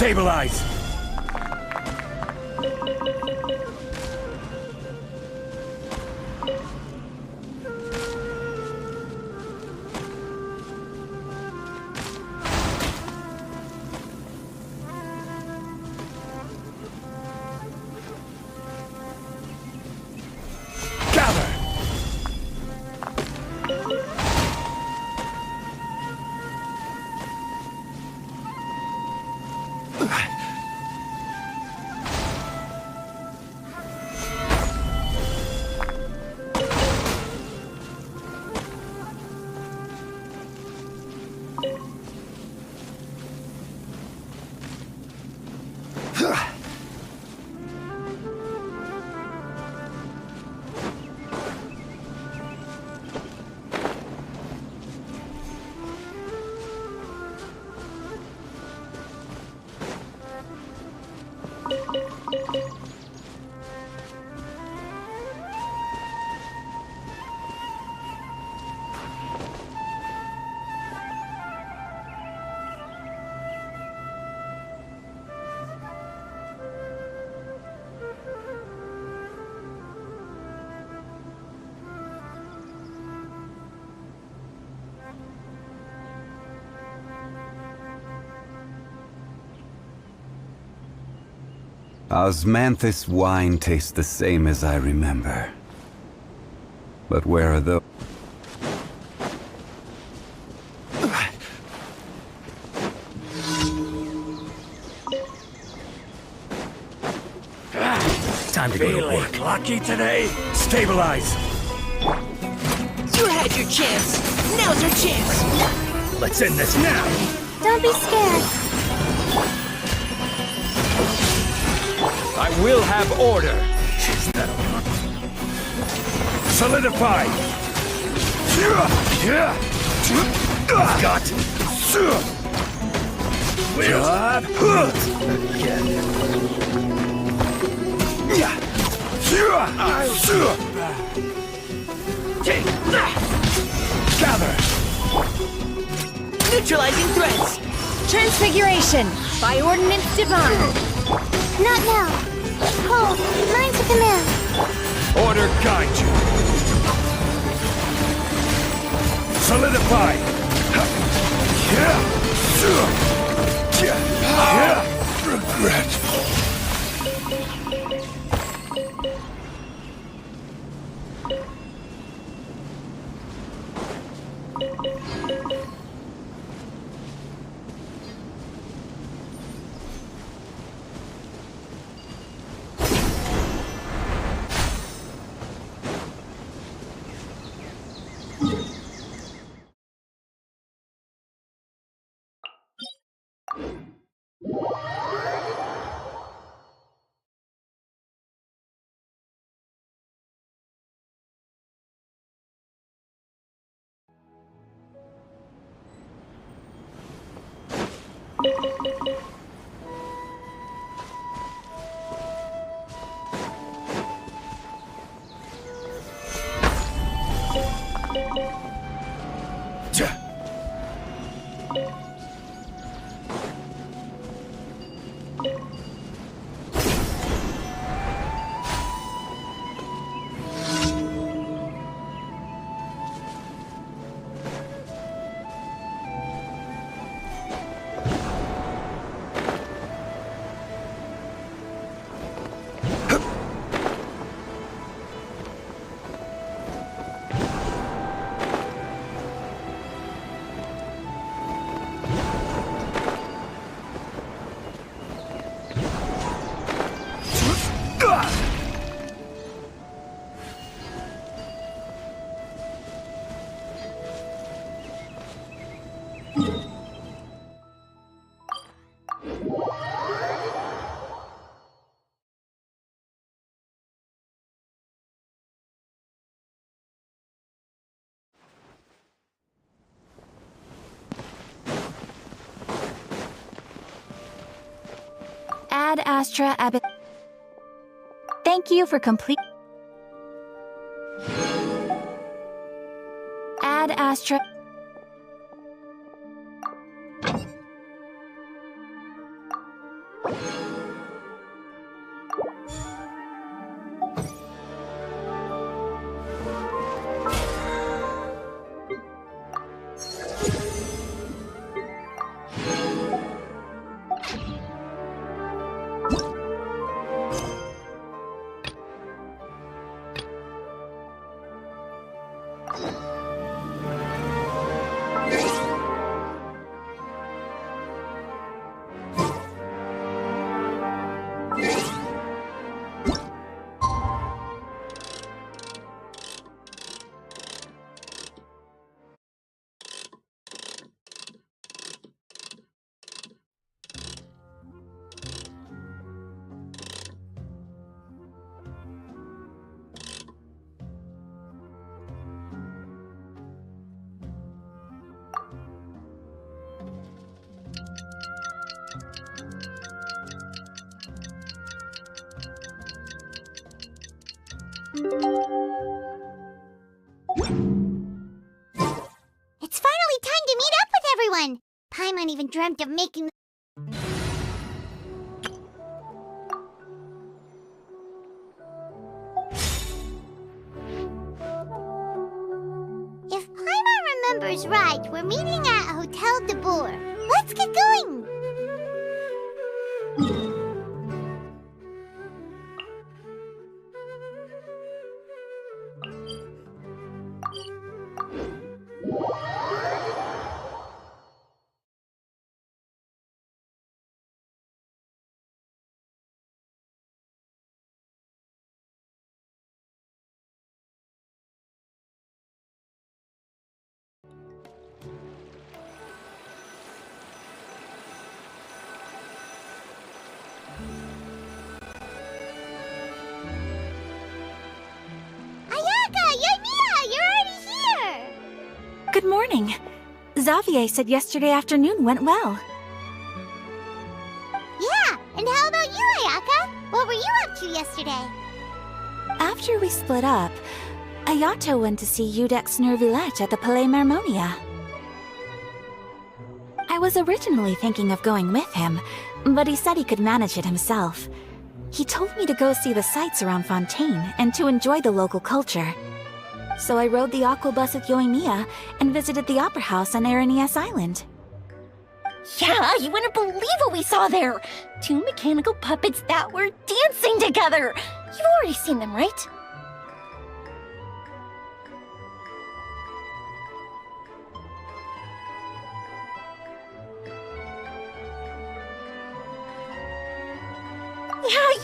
Stabilize! Gather! Osmanthus wine tastes the same as I remember. But where are those? Time to go to work. Lucky today? Stabilize! You had your chance. Now's your chance. Let's end this now! Don't be scared. I will have order! Solidify! Got! Gather! Neutralizing threats. Transfiguration by Ordinance Divine. Not now. Hold. Mine's a command. Order guide you! Solidify! Regret! Ad Astra Abbot. Thank you for complete. Ad Astra. It's finally time to meet up with everyone! Paimon even dreamt of making If Paimon remembers right, we're meeting at Hotel de Boer. Let's get going! Good morning. Xavier said yesterday afternoon went well. Yeah, and how about you, Ayaka? What were you up to yesterday? After we split up, Ayato went to see Udex Nervillette at the Palais Marmonia. I was originally thinking of going with him, but he said he could manage it himself. He told me to go see the sights around Fontaine and to enjoy the local culture. So I rode the aqua bus with Yoimiya and visited the opera house on Aranias Island. Yeah, you wouldn't believe what we saw there! 2 mechanical puppets that were dancing together! You've already seen them, right?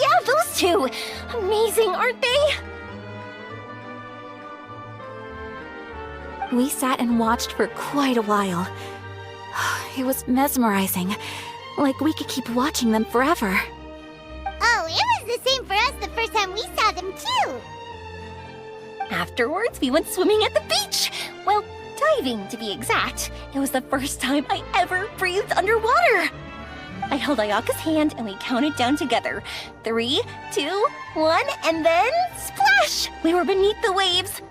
Yeah, those two! Amazing, aren't they? We sat and watched for quite a while. It was mesmerizing. Like we could keep watching them forever. Oh, it was the same for us the first time we saw them, too! Afterwards, we went swimming at the beach! Well, diving, to be exact. It was the first time I ever breathed underwater! I held Ayaka's hand and we counted down together. 3, 2, 1, and then splash! We were beneath the waves.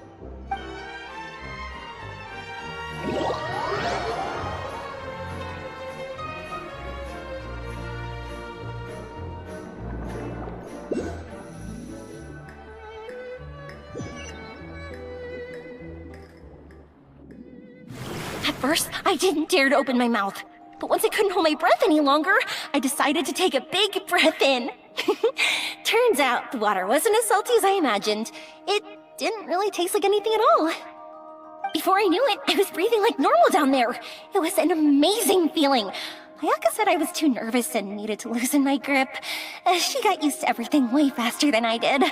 At first, I didn't dare to open my mouth. But once I couldn't hold my breath any longer, I decided to take a big breath in. Turns out the water wasn't as salty as I imagined. It didn't really taste like anything at all. Before I knew it, I was breathing like normal down there. It was an amazing feeling. Ayaka said I was too nervous and needed to loosen my grip. She got used to everything way faster than I did.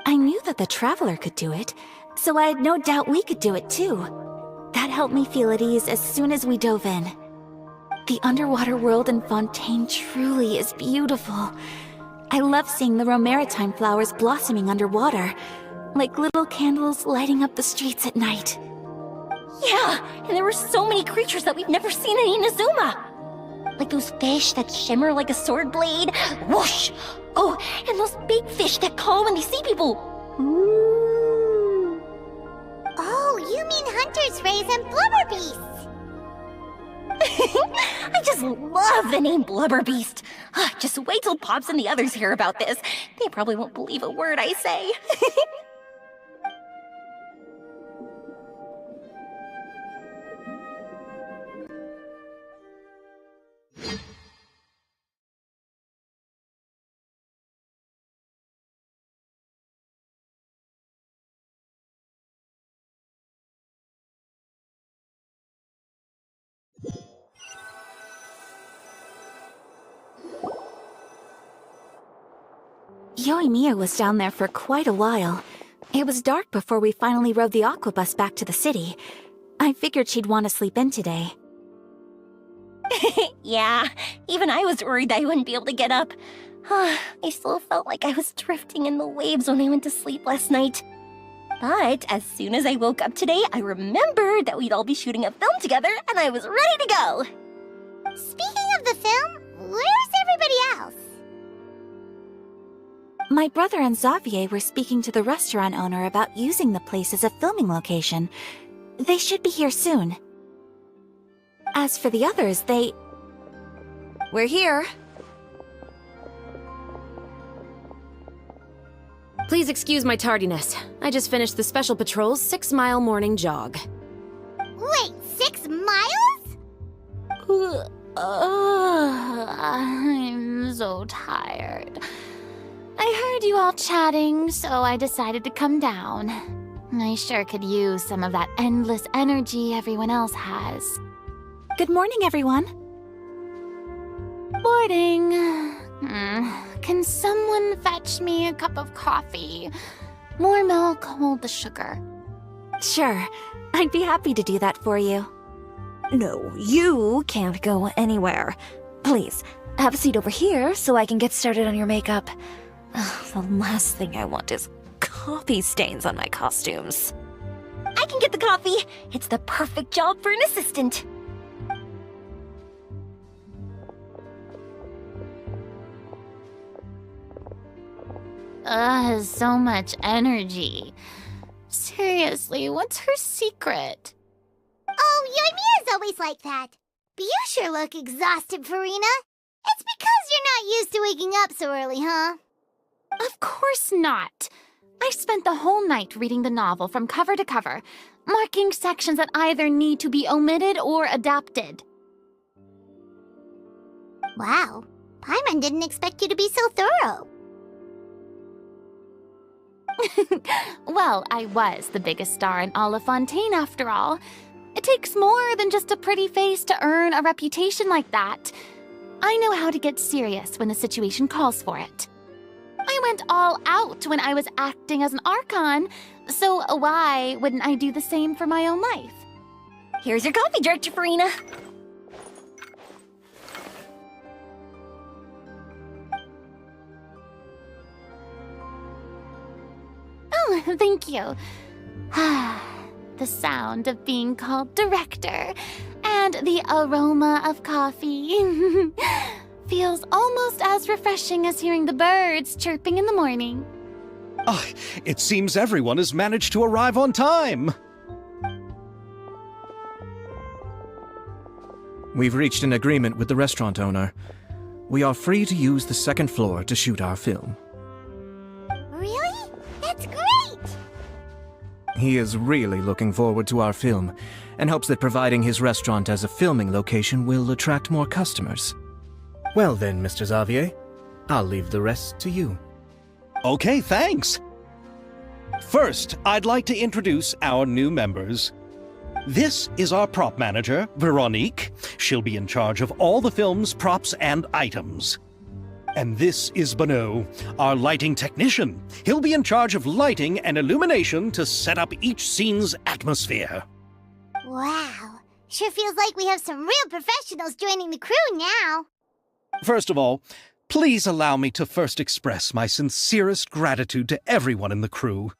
I knew that the Traveler could do it, so I had no doubt we could do it too. That helped me feel at ease as soon as we dove in. The underwater world in Fontaine truly is beautiful. I love seeing the romaritime flowers blossoming underwater, like little candles lighting up the streets at night. Yeah, And there were so many creatures that we've never seen in Inazuma. Like those fish that shimmer like a sword blade. Whoosh! Oh, and those big fish that call when they see people. Ooh. Oh, you mean hunter's rays and blubber beasts. I just love the name Blubber Beast. Just wait till Pops and the others hear about this. They probably won't believe a word I say. Yoimiya was down there for quite a while. It was dark before we finally rode the aquabus back to the city. I figured she'd want to sleep in today. Yeah, even I was worried I wouldn't be able to get up. I still felt like I was drifting in the waves when I went to sleep last night. But as soon as I woke up today, I remembered that we'd all be shooting a film together, and I was ready to go. Speaking of the film, where's everybody else? My brother and Xavier were speaking to the restaurant owner about using the place as a filming location. They should be here soon. As for the others, We're here. Please excuse my tardiness. I just finished the Special Patrol's 6-mile morning jog. Wait, 6 miles? I'm so tired. I heard you all chatting, so I decided to come down. I sure could use some of that endless energy everyone else has. Good morning, everyone. Morning. Can someone fetch me a cup of coffee? More milk, hold the sugar. Sure, I'd be happy to do that for you. No, you can't go anywhere. Please, have a seat over here so I can get started on your makeup. The last thing I want is coffee stains on my costumes. I can get the coffee. It's the perfect job for an assistant. So much energy. Seriously, what's her secret? Oh, Yoimiya's always like that. But you sure look exhausted, Farina. It's because you're not used to waking up so early, huh? Of course not. I spent the whole night reading the novel from cover to cover, marking sections that either need to be omitted or adapted. Wow, Paimon didn't expect you to be so thorough. Well, I was the biggest star in Olifontaine after all. It takes more than just a pretty face to earn a reputation like that. I know how to get serious when the situation calls for it. I went all out when I was acting as an Archon, so why wouldn't I do the same for my own life? Here's your coffee, Director Farina. Oh, thank you. The sound of being called director and the aroma of coffee feels almost as refreshing as hearing the birds chirping in the morning. Oh, it seems everyone has managed to arrive on time. We've reached an agreement with the restaurant owner. We are free to use the second floor to shoot our film. Really? That's great! He is really looking forward to our film and hopes that providing his restaurant as a filming location will attract more customers. Well then, Mr. Xavier, I'll leave the rest to you. Okay, thanks. First, I'd like to introduce our new members. This is our prop manager, Veronique. She'll be in charge of all the film's props and items. And this is Bono, our lighting technician. He'll be in charge of lighting and illumination to set up each scene's atmosphere. Wow, sure feels like we have some real professionals joining the crew now. First of all, please allow me to first express my sincerest gratitude to everyone in the crew.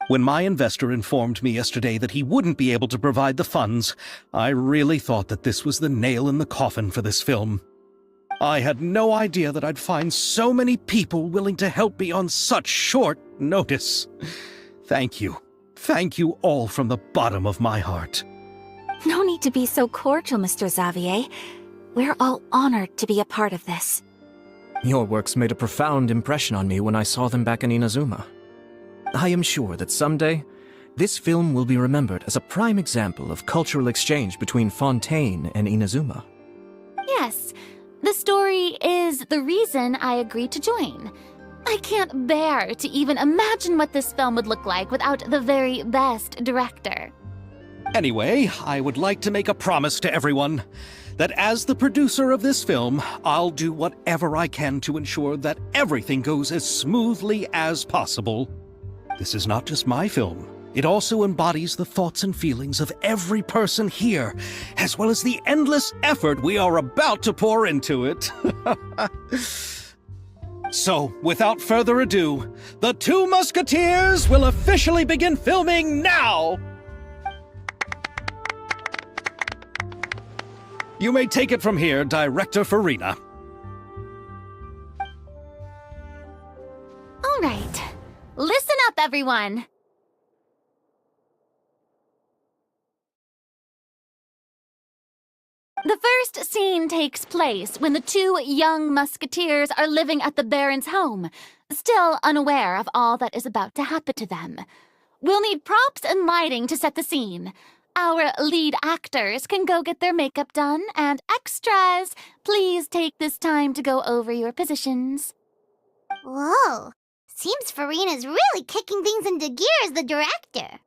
When my investor informed me yesterday that he wouldn't be able to provide the funds, I really thought that this was the nail in the coffin for this film. I had no idea that I'd find so many people willing to help me on such short notice. Thank you. Thank you all from the bottom of my heart. No need to be so cordial, Mr. Xavier. We're all honored to be a part of this. Your works made a profound impression on me when I saw them back in Inazuma. I am sure that someday, this film will be remembered as a prime example of cultural exchange between Fontaine and Inazuma. Yes, the story is the reason I agreed to join. I can't bear to even imagine what this film would look like without the very best director. Anyway, I would like to make a promise to everyone that as the producer of this film, I'll do whatever I can to ensure that everything goes as smoothly as possible. This is not just my film. It also embodies the thoughts and feelings of every person here, as well as the endless effort we are about to pour into it. So, without further ado, The Two Musketeers will officially begin filming now! You may take it from here, Director Farina. All right. Listen up, everyone! The first scene takes place when the two young musketeers are living at the Baron's home, still unaware of all that is about to happen to them. We'll need props and lighting to set the scene. Our lead actors can go get their makeup done, and extras, please take this time to go over your positions. Whoa. Seems Farina's really kicking things into gear as the director.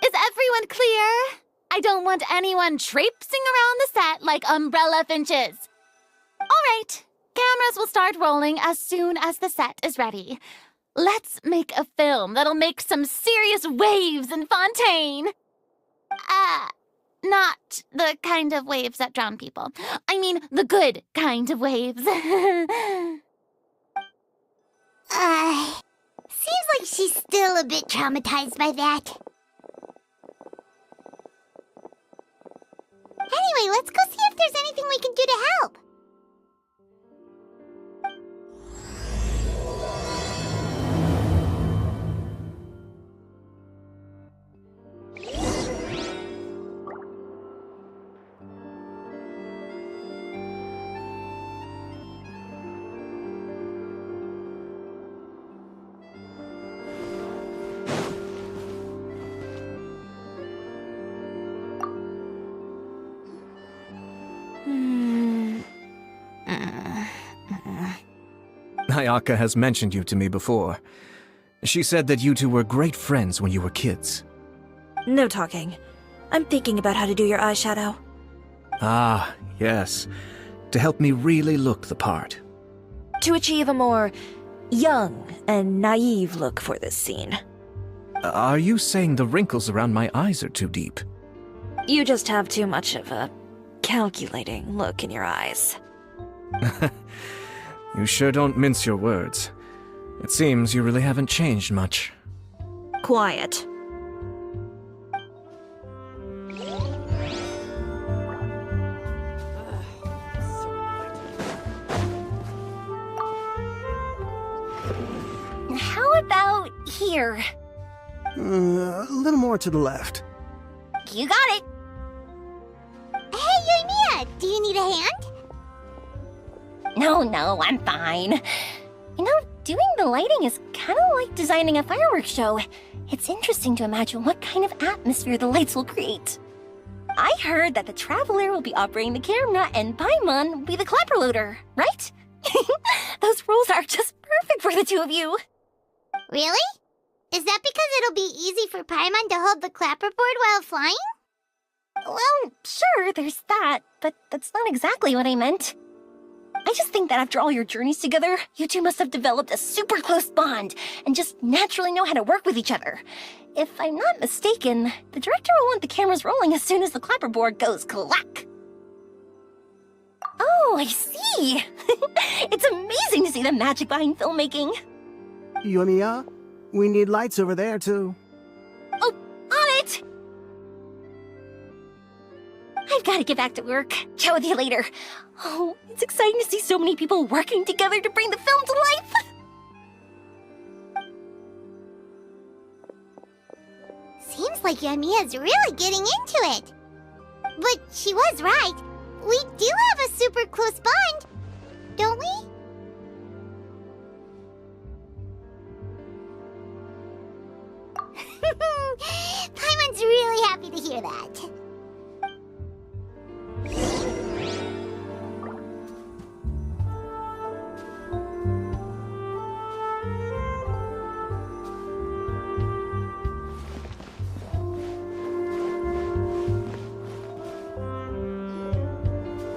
Is everyone clear? I don't want anyone traipsing around the set like umbrella finches. All right, cameras will start rolling as soon as the set is ready. Let's make a film that'll make some serious waves in Fontaine. Not the kind of waves that drown people. I mean, the good kind of waves. Seems like she's still a bit traumatized by that. Anyway, let's go see if there's anything we can do to help. Ayaka has mentioned you to me before. She said that you two were great friends when you were kids. No talking. I'm thinking about how to do your eyeshadow. Ah, yes. To help me really look the part. To achieve a more young and naive look for this scene. Are you saying the wrinkles around my eyes are too deep? You just have too much of a calculating look in your eyes. You sure don't mince your words. It seems you really haven't changed much. Quiet. How about here? A little more to the left. You got it. Hey, Yoimiya, do you need a hand? No, I'm fine. You know, doing the lighting is kind of like designing a fireworks show. It's interesting to imagine what kind of atmosphere the lights will create. I heard that the Traveler will be operating the camera and Paimon will be the clapper loader, right? Those roles are just perfect for the two of you. Really? Is that because it'll be easy for Paimon to hold the clapperboard while flying? Well, sure, there's that, but that's not exactly what I meant. I just think that after all your journeys together, you two must have developed a super close bond and just naturally know how to work with each other. If I'm not mistaken, the director will want the cameras rolling as soon as the clapperboard goes clack. Oh, I see. It's amazing to see the magic behind filmmaking. Yoimiya, we need lights over there too. I've got to get back to work. Chat with you later. Oh, it's exciting to see so many people working together to bring the film to life. Seems like Yamiya's really getting into it. But she was right. We do have a super close bond, don't we? Paimon's really happy to hear that.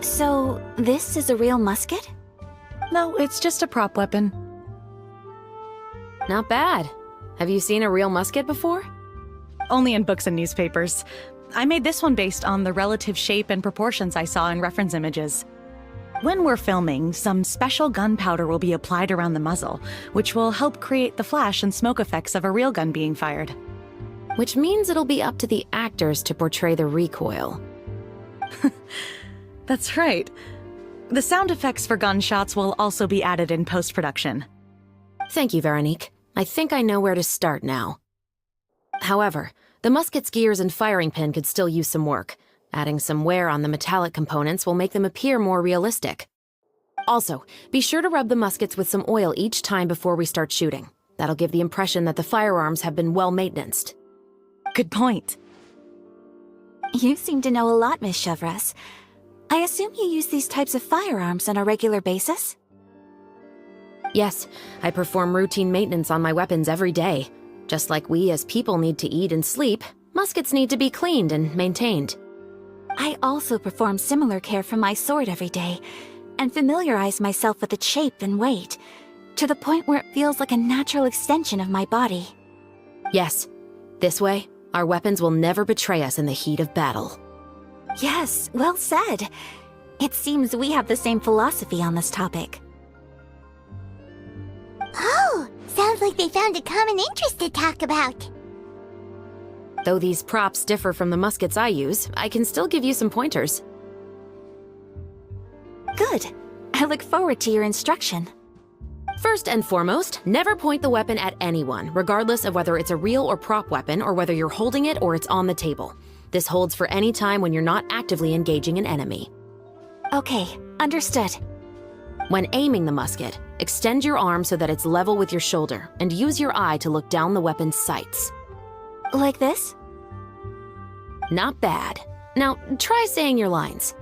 So, this is a real musket? No, it's just a prop weapon. Not bad. Have you seen a real musket before? Only in books and newspapers. I made this one based on the relative shape and proportions I saw in reference images. When we're filming, some special gunpowder will be applied around the muzzle, which will help create the flash and smoke effects of a real gun being fired. Which means it'll be up to the actors to portray the recoil. That's right. The sound effects for gunshots will also be added in post-production. Thank you, Veronique. I think I know where to start now. However, the musket's gears and firing pin could still use some work. Adding some wear on the metallic components will make them appear more realistic. Also, be sure to rub the muskets with some oil each time before we start shooting. That'll give the impression that the firearms have been well maintained. Good point. You seem to know a lot, Miss Chevres. I assume you use these types of firearms on a regular basis? Yes, I perform routine maintenance on my weapons every day. Just like we as people need to eat and sleep, muskets need to be cleaned and maintained. I also perform similar care for my sword every day, and familiarize myself with its shape and weight, to the point where it feels like a natural extension of my body. Yes, this way, our weapons will never betray us in the heat of battle. Yes, well said. It seems we have the same philosophy on this topic. Oh, sounds like they found a common interest to talk about. Though these props differ from the muskets I use, I can still give you some pointers. Good. I look forward to your instruction. First and foremost, never point the weapon at anyone, regardless of whether it's a real or prop weapon or whether you're holding it or it's on the table. This holds for any time when you're not actively engaging an enemy. Okay, understood. When aiming the musket, extend your arm so that it's level with your shoulder, and use your eye to look down the weapon's sights. Like this? Not bad. Now, try saying your lines.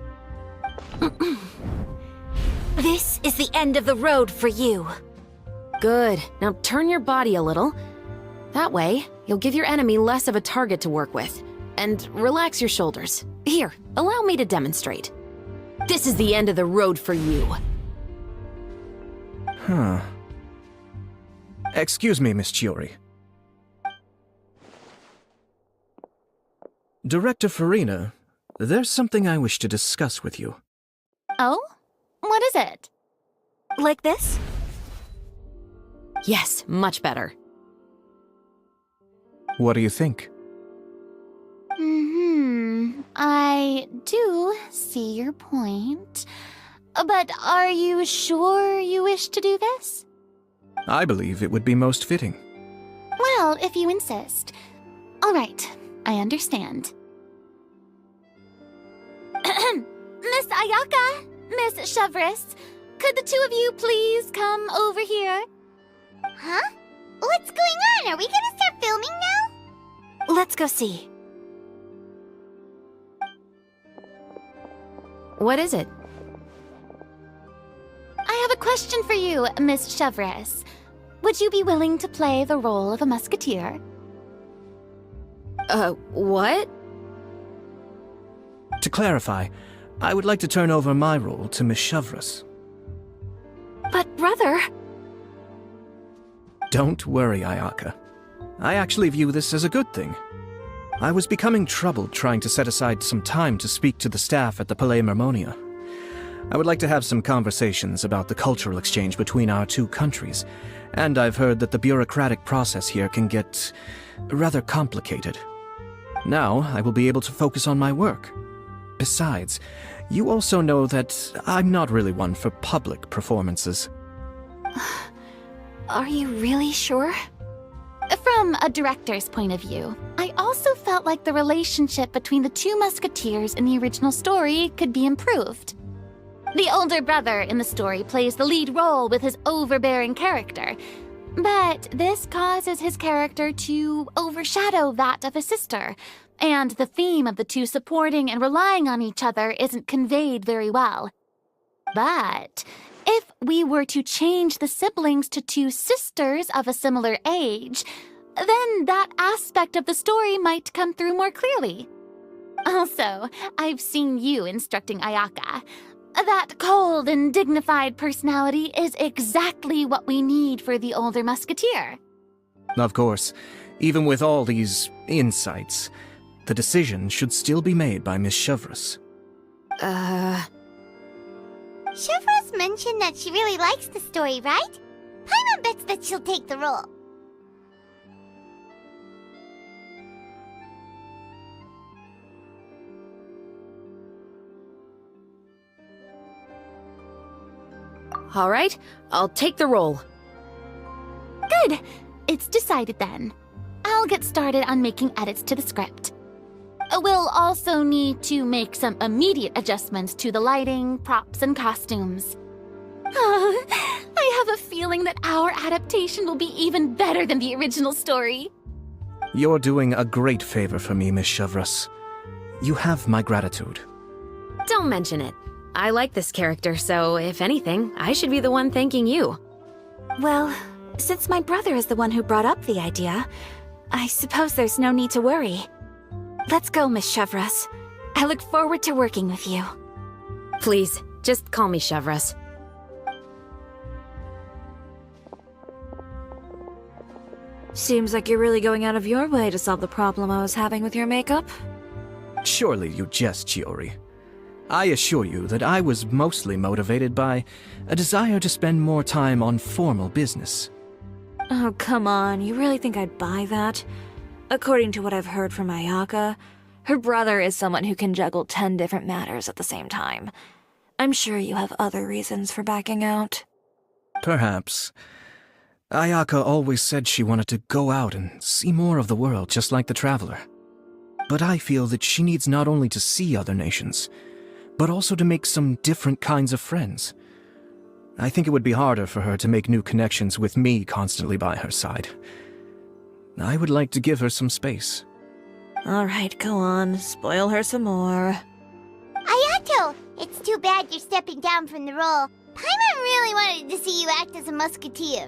This is the end of the road for you. Good. Now turn your body a little. That way, you'll give your enemy less of a target to work with. And relax your shoulders. Here, allow me to demonstrate. This is the end of the road for you. Huh. Excuse me, Miss Chiori. Director Farina, there's something I wish to discuss with you. Oh? What is it? Like this? Yes, much better. What do you think? I do see your point. But are you sure you wish to do this? I believe it would be most fitting. Well, if you insist. All right, I understand. Miss Ayaka, Miss Chevres, could the two of you please come over here? Huh? What's going on? Are we gonna start filming now? Let's go see. What is it? I have a question for you, Miss Chevres. Would you be willing to play the role of a musketeer? What? To clarify, I would like to turn over my role to Miss Chevres. But brother... Don't worry, Ayaka. I actually view this as a good thing. I was becoming troubled trying to set aside some time to speak to the staff at the Palais Mermonia. I would like to have some conversations about the cultural exchange between our two countries, and I've heard that the bureaucratic process here can get rather complicated. Now, I will be able to focus on my work. Besides, you also know that I'm not really one for public performances. Are you really sure? From a director's point of view, I also felt like the relationship between the two musketeers in the original story could be improved. The older brother in the story plays the lead role with his overbearing character, but this causes his character to overshadow that of his sister, and the theme of the two supporting and relying on each other isn't conveyed very well. But if we were to change the siblings to two sisters of a similar age, then that aspect of the story might come through more clearly. Also, I've seen you instructing Ayaka. That cold and dignified personality is exactly what we need for the older musketeer. Of course, even with all these insights, the decision should still be made by Miss Chevreuse. Chevreuse mentioned that she really likes the story, right? Paimon bets that she'll take the role. All right, I'll take the role. Good. It's decided then. I'll get started on making edits to the script. We'll also need to make some immediate adjustments to the lighting, props, and costumes. I have a feeling that our adaptation will be even better than the original story. You're doing a great favor for me, Miss Chevreuse. You have my gratitude. Don't mention it. I like this character, so if anything, I should be the one thanking you. Well, since my brother is the one who brought up the idea, I suppose there's no need to worry. Let's go, Miss Chevreuse. I look forward to working with you. Please, just call me Chevreuse. Seems like you're really going out of your way to solve the problem I was having with your makeup. Surely you jest, Chiori. I assure you that I was mostly motivated by a desire to spend more time on formal business. Oh, come on. You really think I'd buy that? According to what I've heard from Ayaka, her brother is someone who can juggle 10 different matters at the same time. I'm sure you have other reasons for backing out. Perhaps. Ayaka always said she wanted to go out and see more of the world, just like the Traveler. But I feel that she needs not only to see other nations, but also to make some different kinds of friends. I think it would be harder for her to make new connections with me constantly by her side. I would like to give her some space. Alright, go on. Spoil her some more. Ayato! It's too bad you're stepping down from the role. Paimon really wanted to see you act as a musketeer.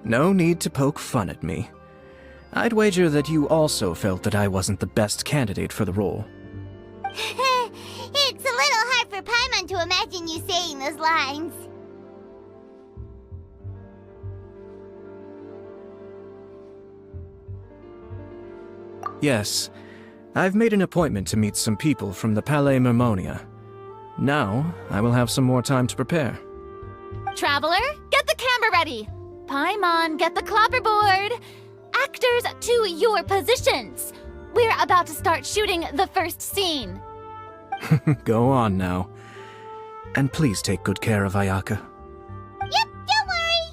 No need to poke fun at me. I'd wager that you also felt that I wasn't the best candidate for the role. It's a little hard for Paimon to imagine you saying those lines. Yes, I've made an appointment to meet some people from the Palais Mermonia. Now, I will have some more time to prepare. Traveler, get the camera ready. Paimon, get the clapperboard. Actors, to your positions. We're about to start shooting the first scene. Go on now. And please take good care of Ayaka. Yep, don't worry.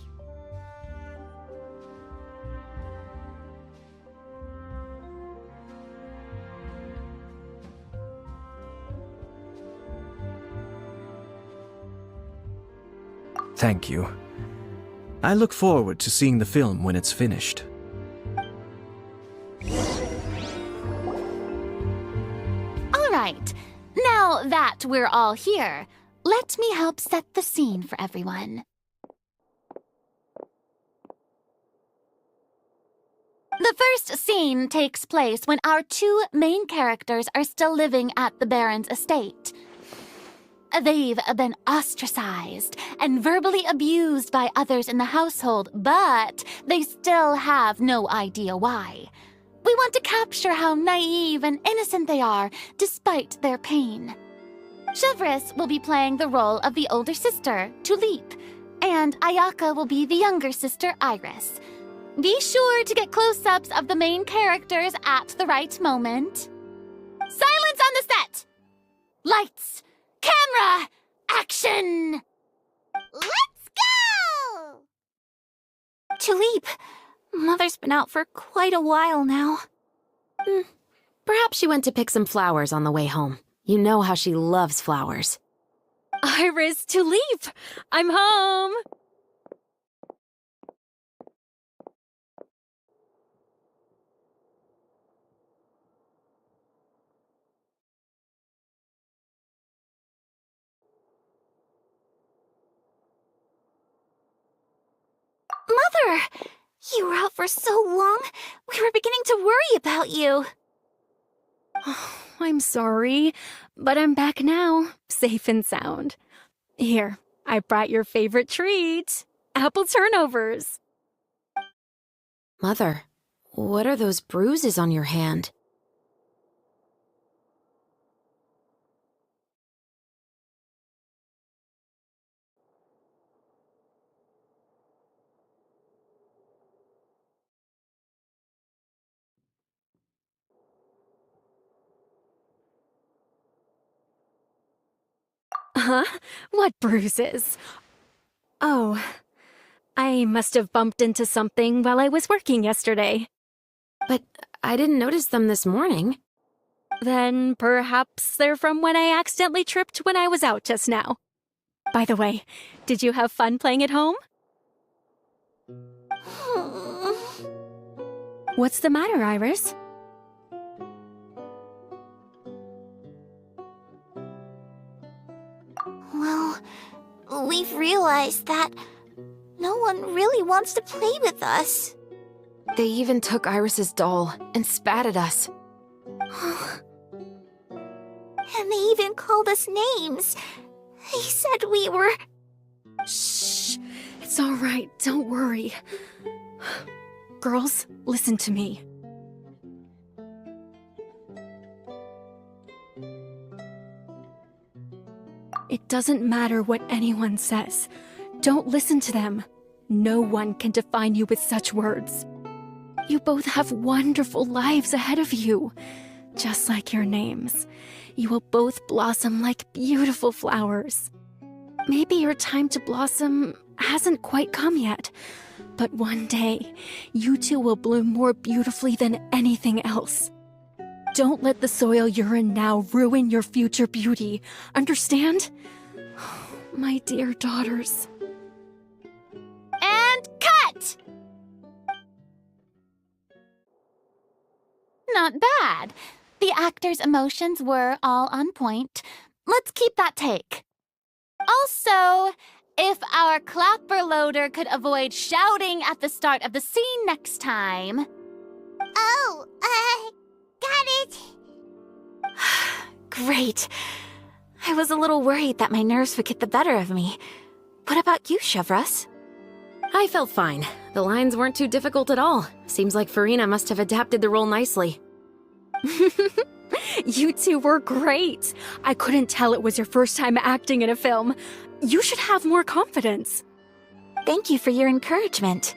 Thank you. I look forward to seeing the film when it's finished. All right. Now that we're all here, let me help set the scene for everyone. The first scene takes place when our two main characters are still living at the Baron's estate. They've been ostracized and verbally abused by others in the household, but they still have no idea why. We want to capture how naive and innocent they are, despite their pain. Chevres will be playing the role of the older sister, Tulip, and Ayaka will be the younger sister, Iris. Be sure to get close-ups of the main characters at the right moment. Silence on the set! Lights, camera, action! Let's go! Tulip, Mother's been out for quite a while now. Perhaps she went to pick some flowers on the way home. You know how she loves flowers. Iris, Tulip! I'm home! Mother! You were out for so long, we were beginning to worry about you. I'm sorry, but I'm back now, safe and sound. Here, I brought your favorite treat, apple turnovers. Mother, what are those bruises on your hand? Huh? What bruises? Oh, I must have bumped into something while I was working yesterday. But I didn't notice them this morning. Then perhaps they're from when I accidentally tripped when I was out just now. By the way, did you have fun playing at home? What's the matter, Iris? Well, we've realized that no one really wants to play with us. They even took Iris's doll and spat at us. And they even called us names. They said we were... Shh. It's all right. Don't worry. Girls, listen to me. It doesn't matter what anyone says. Don't listen to them. No one can define you with such words. You both have wonderful lives ahead of you. Just like your names. You will both blossom like beautiful flowers. Maybe your time to blossom hasn't quite come yet, but one day, you two will bloom more beautifully than anything else. Don't let the soil you're in now ruin your future beauty. Understand? My dear daughters. And cut! Not bad. The actors' emotions were all on point. Let's keep that take. Also, if our clapper loader could avoid shouting at the start of the scene next time. Oh, got it. Great. I was a little worried that my nerves would get the better of me. What about you, Chevres? I felt fine. The lines weren't too difficult at all. Seems like Farina must have adapted the role nicely. You two were great. I couldn't tell it was your first time acting in a film. You should have more confidence. Thank you for your encouragement.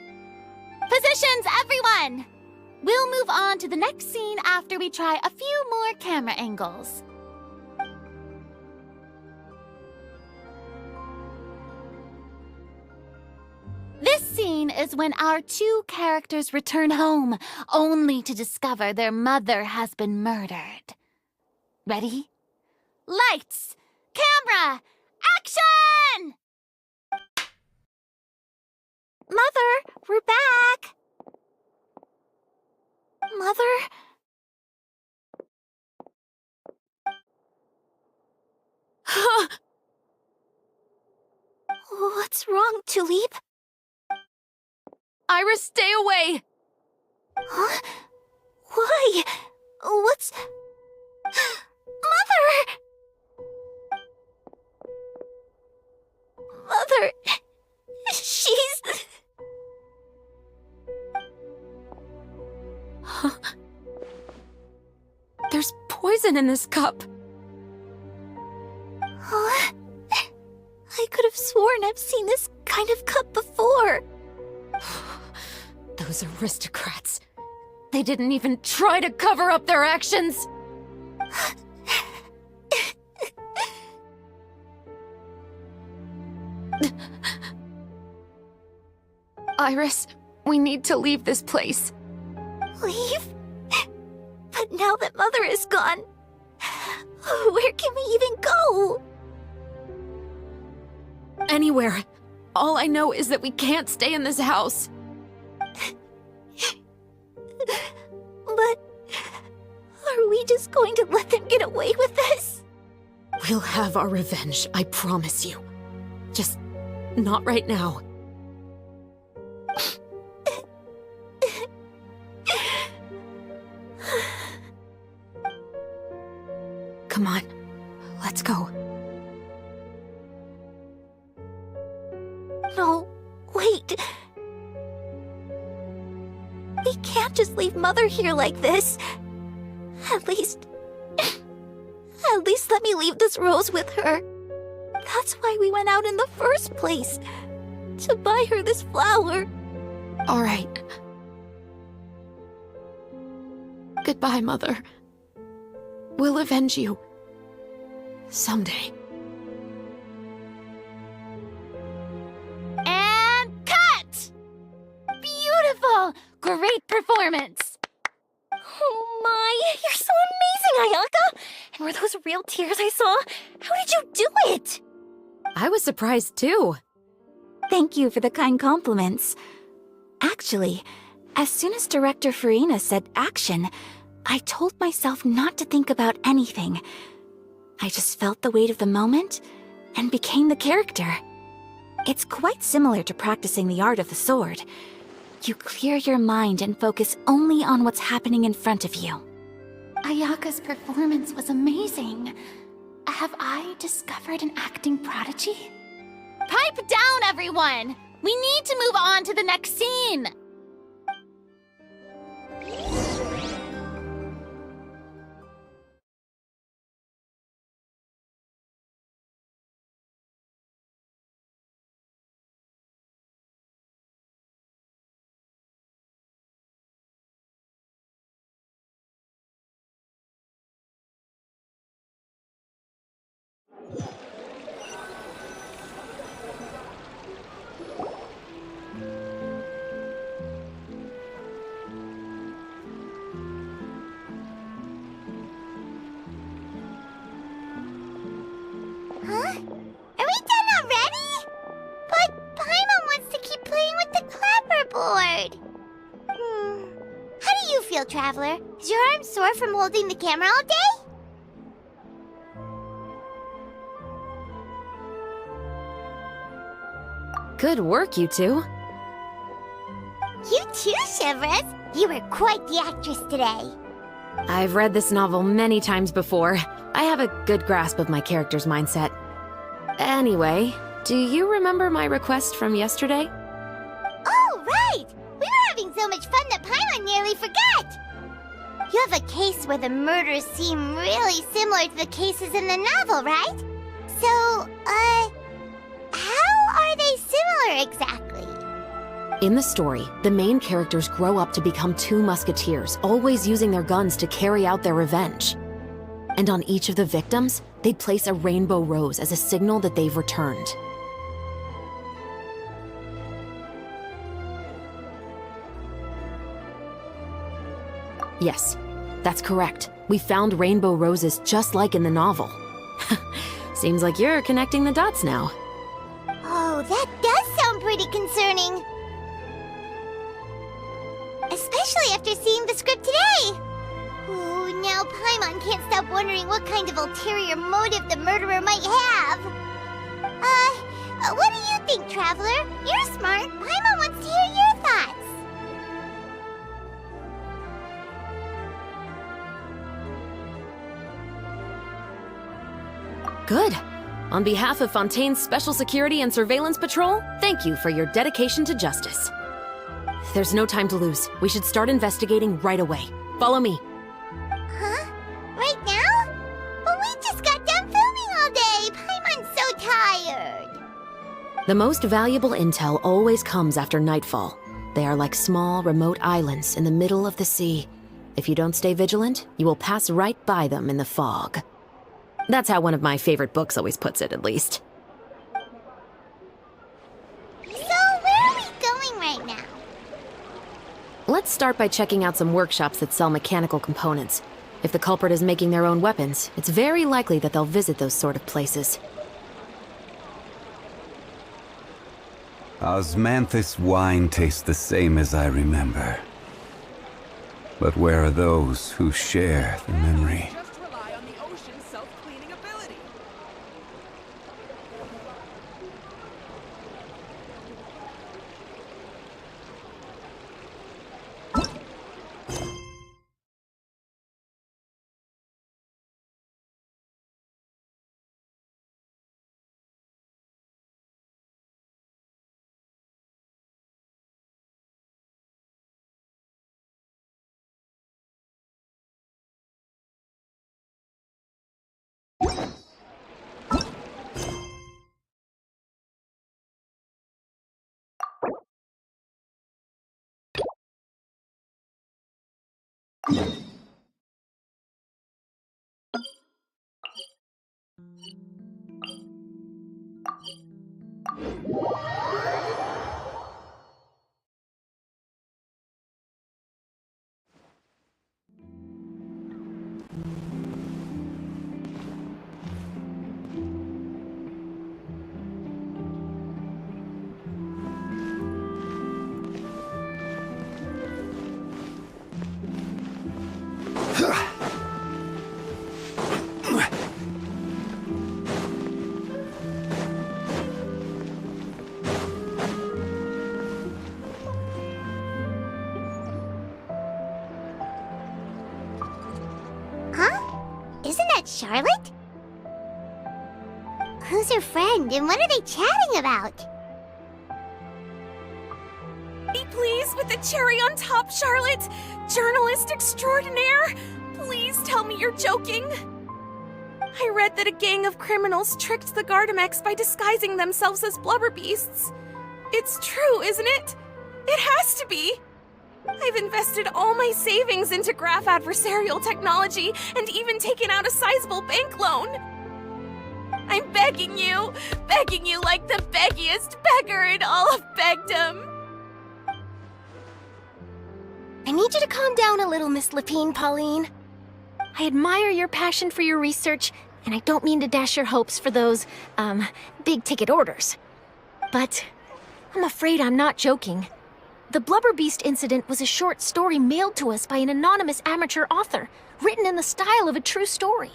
Positions, everyone! We'll move on to the next scene after we try a few more camera angles. This scene is when our two characters return home, only to discover their mother has been murdered. Ready? Lights! Camera! Action! Mother, we're back! Mother? What's wrong, Tulip? Iris, stay away! Huh? Why? What's... Mother! Mother... She's... There's poison in this cup. Huh? I could have sworn I've seen this kind of cup before. Those aristocrats. They didn't even try to cover up their actions! Iris, we need to leave this place. Leave? But now that Mother is gone, where can we even go? Anywhere. All I know is that we can't stay in this house. But are we just going to let them get away with this? We'll have our revenge, I promise you. Just not right now. Come on, let's go. No, wait. We can't just leave Mother here like this. At least let me leave this rose with her. That's why we went out in the first place. To buy her this flower. All right. Goodbye, Mother. We'll avenge you. Someday. And cut! Beautiful! Great performance! Oh my, you're so amazing, Ayaka! And were those real tears I saw? How did you do it? I was surprised too. Thank you for the kind compliments. Actually, as soon as Director Farina said action, I told myself not to think about anything. I just felt the weight of the moment and became the character. It's quite similar to practicing the art of the sword. You clear your mind and focus only on what's happening in front of you. Ayaka's performance was amazing. Have I discovered an acting prodigy? Pipe down, everyone! We need to move on to the next scene! Huh? Are we done already? But Paimon wants to keep playing with the clapperboard. How do you feel, Traveler? Is your arm sore from holding the camera all day? Good work, you two. You too, Shivers. You were quite the actress today. I've read this novel many times before. I have a good grasp of my character's mindset. Anyway, do you remember my request from yesterday? Oh, right! We were having so much fun that Paimon nearly forgot! You have a case where the murders seem really similar to the cases in the novel, right? So, how are they similar exactly? In the story, the main characters grow up to become two musketeers, always using their guns to carry out their revenge. And on each of the victims, they'd place a rainbow rose as a signal that they've returned. Yes, that's correct. We found rainbow roses just like in the novel. Seems like you're connecting the dots now. Oh, that does sound pretty concerning. Especially after seeing the script today. Ooh, now Paimon can't stop wondering what kind of ulterior motive the murderer might have. What do you think, Traveler? You're smart. Paimon wants to hear your thoughts. Good. On behalf of Fontaine's Special Security and Surveillance Patrol, thank you for your dedication to justice. There's no time to lose. We should start investigating right away. Follow me. Huh? Right now? But we just got done filming all day. Paimon The most valuable intel always comes after nightfall. They are like small, remote islands in the middle of the sea. If you don't stay vigilant, you will pass right by them in the fog. That's how one of my favorite books always puts it, at least. So, where are we going right now? Let's start by checking out some workshops that sell mechanical components. If the culprit is making their own weapons, it's very likely that they'll visit those sort of places. Osmanthus wine tastes the same as I remember. But where are those who share the memory? Just rely on the ocean's self-cleaning ability. Isn't that Charlotte? Who's her friend, and what are they chatting about? Be pleased with the cherry on top, Charlotte! Journalist extraordinaire! Please tell me you're joking! I read that a gang of criminals tricked the Gardamex by disguising themselves as blubber beasts. It's true, isn't it? It has to be! I've invested all my savings into graph adversarial technology and even taken out a sizable bank loan. I'm begging you like the beggiest beggar in all of begdom. I need you to calm down a little, Miss Lapine, Pauline. I admire your passion for your research, and I don't mean to dash your hopes for those, big-ticket orders. But I'm afraid I'm not joking. The Blubber Beast incident was a short story mailed to us by an anonymous amateur author, written in the style of a true story.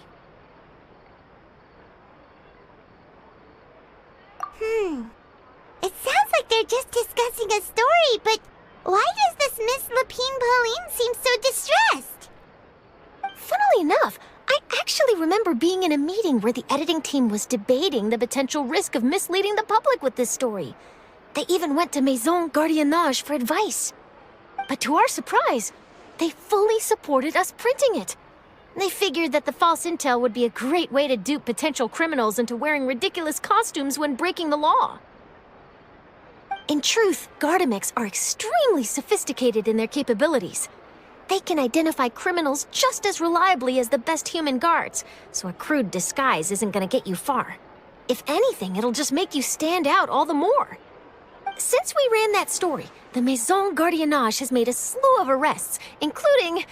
It sounds like they're just discussing a story, but why does this Miss Lapine Pauline seem so distressed? Funnily enough, I actually remember being in a meeting where the editing team was debating the potential risk of misleading the public with this story. They even went to Maison Gardiennage for advice. But to our surprise, they fully supported us printing it. They figured that the false intel would be a great way to dupe potential criminals into wearing ridiculous costumes when breaking the law. In truth, Gardamex are extremely sophisticated in their capabilities. They can identify criminals just as reliably as the best human guards, so a crude disguise isn't gonna get you far. If anything, it'll just make you stand out all the more. Since we ran that story, the Maison Gardiennage has made a slew of arrests, including,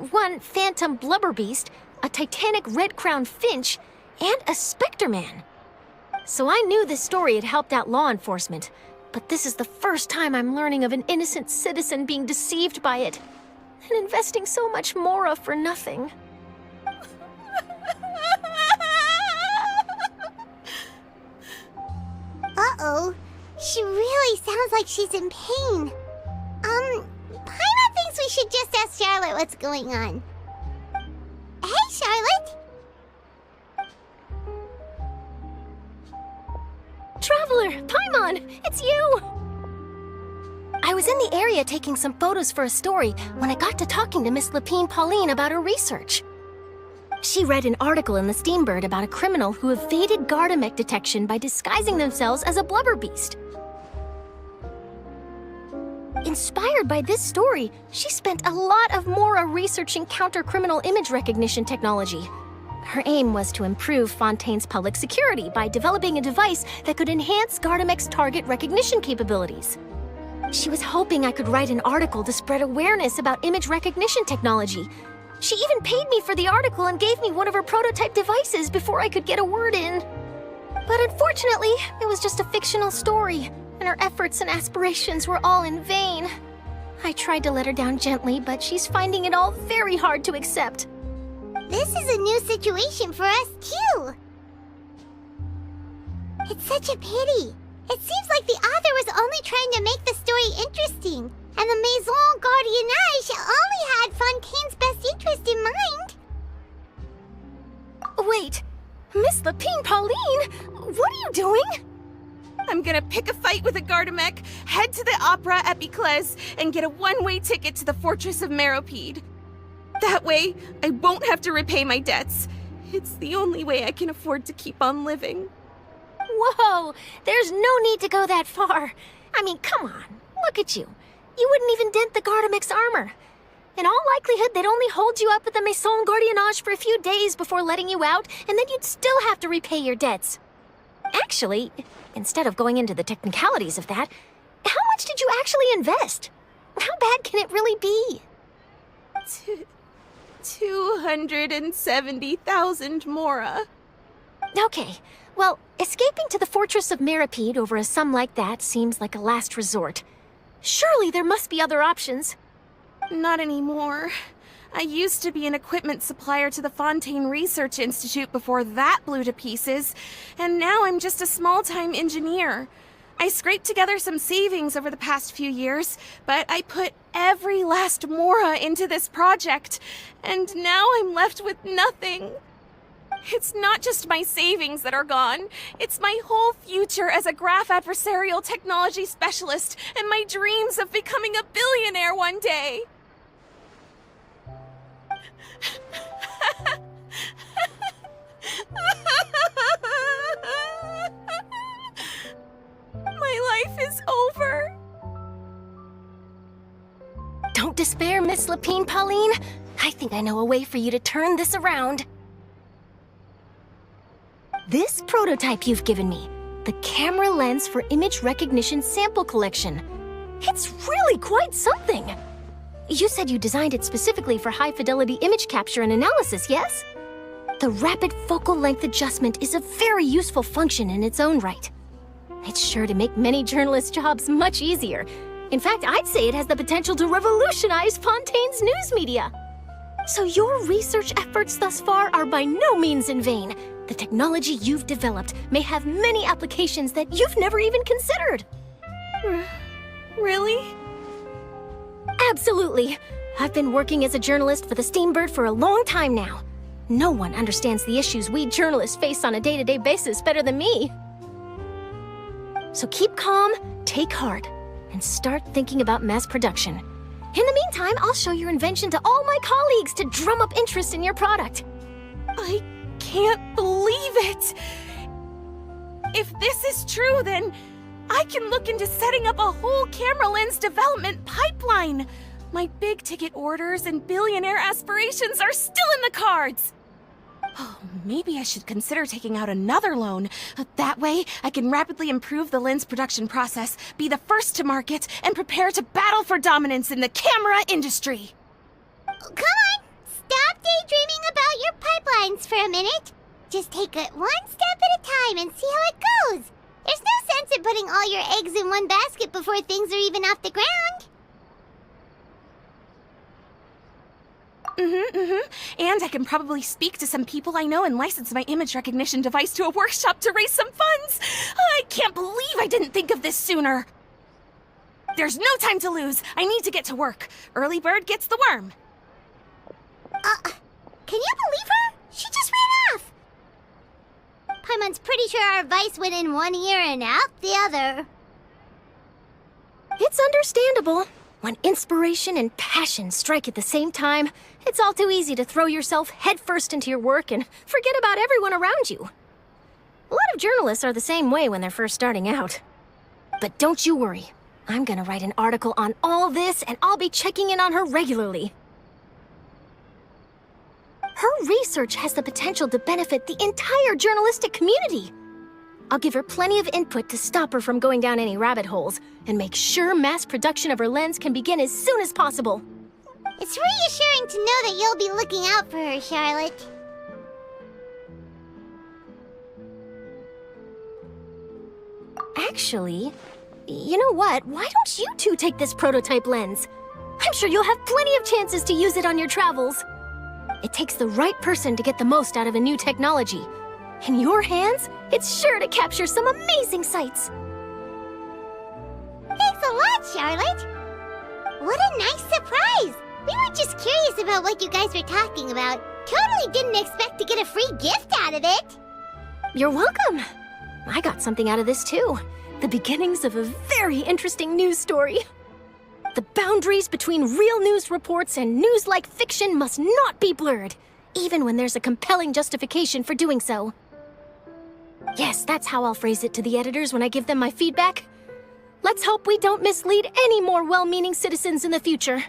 one phantom blubber beast, a titanic red-crowned finch, and a specter man. So I knew this story had helped out law enforcement, but this is the first time I'm learning of an innocent citizen being deceived by it, and investing so much mora for nothing. Uh-oh. She really sounds like she's in pain. Paimon thinks we should just ask Charlotte what's going on. Hey, Charlotte! Traveler, Paimon, it's you! I was in the area taking some photos for a story when I got to talking to Miss Lapine Pauline about her research. She read an article in the Steambird about a criminal who evaded Gardamek detection by disguising themselves as a blubber beast. Inspired by this story, she spent a lot of Mora researching counter-criminal image recognition technology. Her aim was to improve Fontaine's public security by developing a device that could enhance Gardamek's target recognition capabilities. She was hoping I could write an article to spread awareness about image recognition technology. She even paid me for the article and gave me one of her prototype devices before I could get a word in. But unfortunately, it was just a fictional story, and her efforts and aspirations were all in vain. I tried to let her down gently, but she's finding it all very hard to accept. This is a new situation for us, too. It's such a pity. It seems like the author was only trying to make the story interesting, and the Maison Gardiennage only had Fontaine's best interest in mind. Wait, Miss Lapine Pauline, what are you doing? I'm gonna pick a fight with a Gardamek, head to the opera at Biclez, and get a one-way ticket to the Fortress of Meropide. That way, I won't have to repay my debts. It's the only way I can afford to keep on living. Whoa, there's no need to go that far. I mean, come on, look at you. You wouldn't even dent the Gardamek's armor. In all likelihood, they'd only hold you up at the Maison Gardiennage for a few days before letting you out, and then you'd still have to repay your debts. Actually, instead of going into the technicalities of that, how much did you actually invest? How bad can it really be? 270,000 Mora. Okay, well, escaping to the Fortress of Meropide over a sum like that seems like a last resort. Surely there must be other options. Not anymore. I used to be an equipment supplier to the Fontaine Research Institute before that blew to pieces, and now I'm just a small-time engineer. I scraped together some savings over the past few years, but I put every last Mora into this project, and now I'm left with nothing. It's not just my savings that are gone. It's my whole future as a graph adversarial technology specialist and my dreams of becoming a billionaire one day. My life is over. Don't despair, Miss Lapine Pauline. I think I know a way for you to turn this around. This prototype you've given me, the camera lens for image recognition sample collection. It's really quite something. You said you designed it specifically for high-fidelity image capture and analysis, yes? The rapid focal length adjustment is a very useful function in its own right. It's sure to make many journalists' jobs much easier. In fact, I'd say it has the potential to revolutionize Fontaine's news media. So your research efforts thus far are by no means in vain. The technology you've developed may have many applications that you've never even considered. Really? Absolutely. I've been working as a journalist for the Steambird for a long time now. No one understands the issues we journalists face on a day-to-day basis better than me. So keep calm, take heart, and start thinking about mass production. In the meantime, I'll show your invention to all my colleagues to drum up interest in your product. I can't believe it! If this is true, then I can look into setting up a whole camera lens development pipeline. My big-ticket orders and billionaire aspirations are still in the cards. Oh, maybe I should consider taking out another loan. That way, I can rapidly improve the lens production process, be the first to market, and prepare to battle for dominance in the camera industry. Come on! Stop daydreaming about your pipelines for a minute. Just take it one step at a time and see how it goes. There's no sense in putting all your eggs in one basket before things are even off the ground. And I can probably speak to some people I know and license my image recognition device to a workshop to raise some funds. I can't believe I didn't think of this sooner. There's no time to lose. I need to get to work. Early bird gets the worm. Can you believe her? She just ran off. Paimon's pretty sure our advice went in one ear and out the other. It's understandable. When inspiration and passion strike at the same time, it's all too easy to throw yourself headfirst into your work and forget about everyone around you. A lot of journalists are the same way when they're first starting out. But don't you worry. I'm gonna write an article on all this, and I'll be checking in on her regularly. Her research has the potential to benefit the entire journalistic community. I'll give her plenty of input to stop her from going down any rabbit holes, and make sure mass production of her lens can begin as soon as possible. It's reassuring to know that you'll be looking out for her, Charlotte. Actually, you know what? Why don't you two take this prototype lens? I'm sure you'll have plenty of chances to use it on your travels. It takes the right person to get the most out of a new technology. In your hands, it's sure to capture some amazing sights. Thanks a lot, Charlotte. What a nice surprise. We were just curious about what you guys were talking about. Totally didn't expect to get a free gift out of it. You're welcome. I got something out of this too. The beginnings of a very interesting news story. The boundaries between real news reports and news-like fiction must not be blurred, even when there's a compelling justification for doing so. Yes, that's how I'll phrase it to the editors when I give them my feedback. Let's hope we don't mislead any more well-meaning citizens in the future.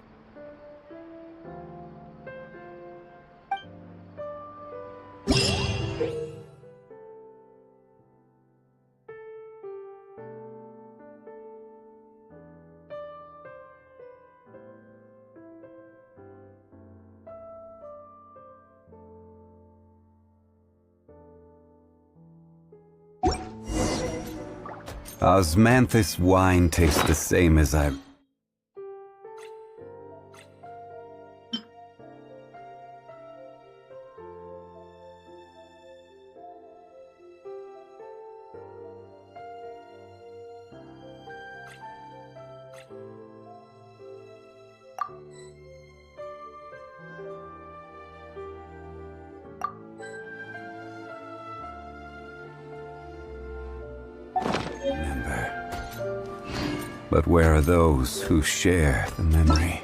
Osmanthus wine tastes the same as I... But where are those who share the memory?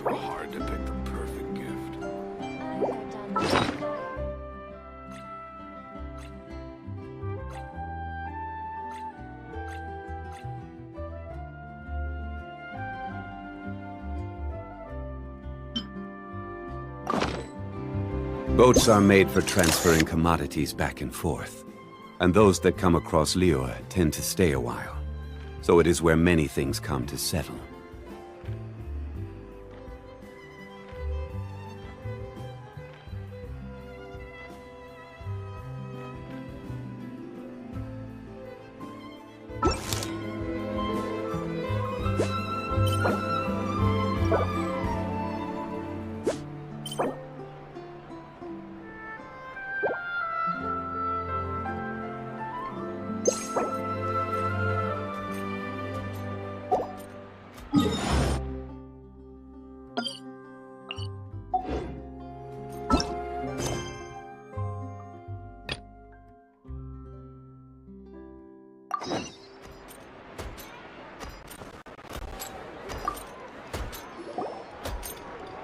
Hard to pick the perfect gift. Boats are made for transferring commodities back and forth, and those that come across Liyue tend to stay a while. So it is where many things come to settle.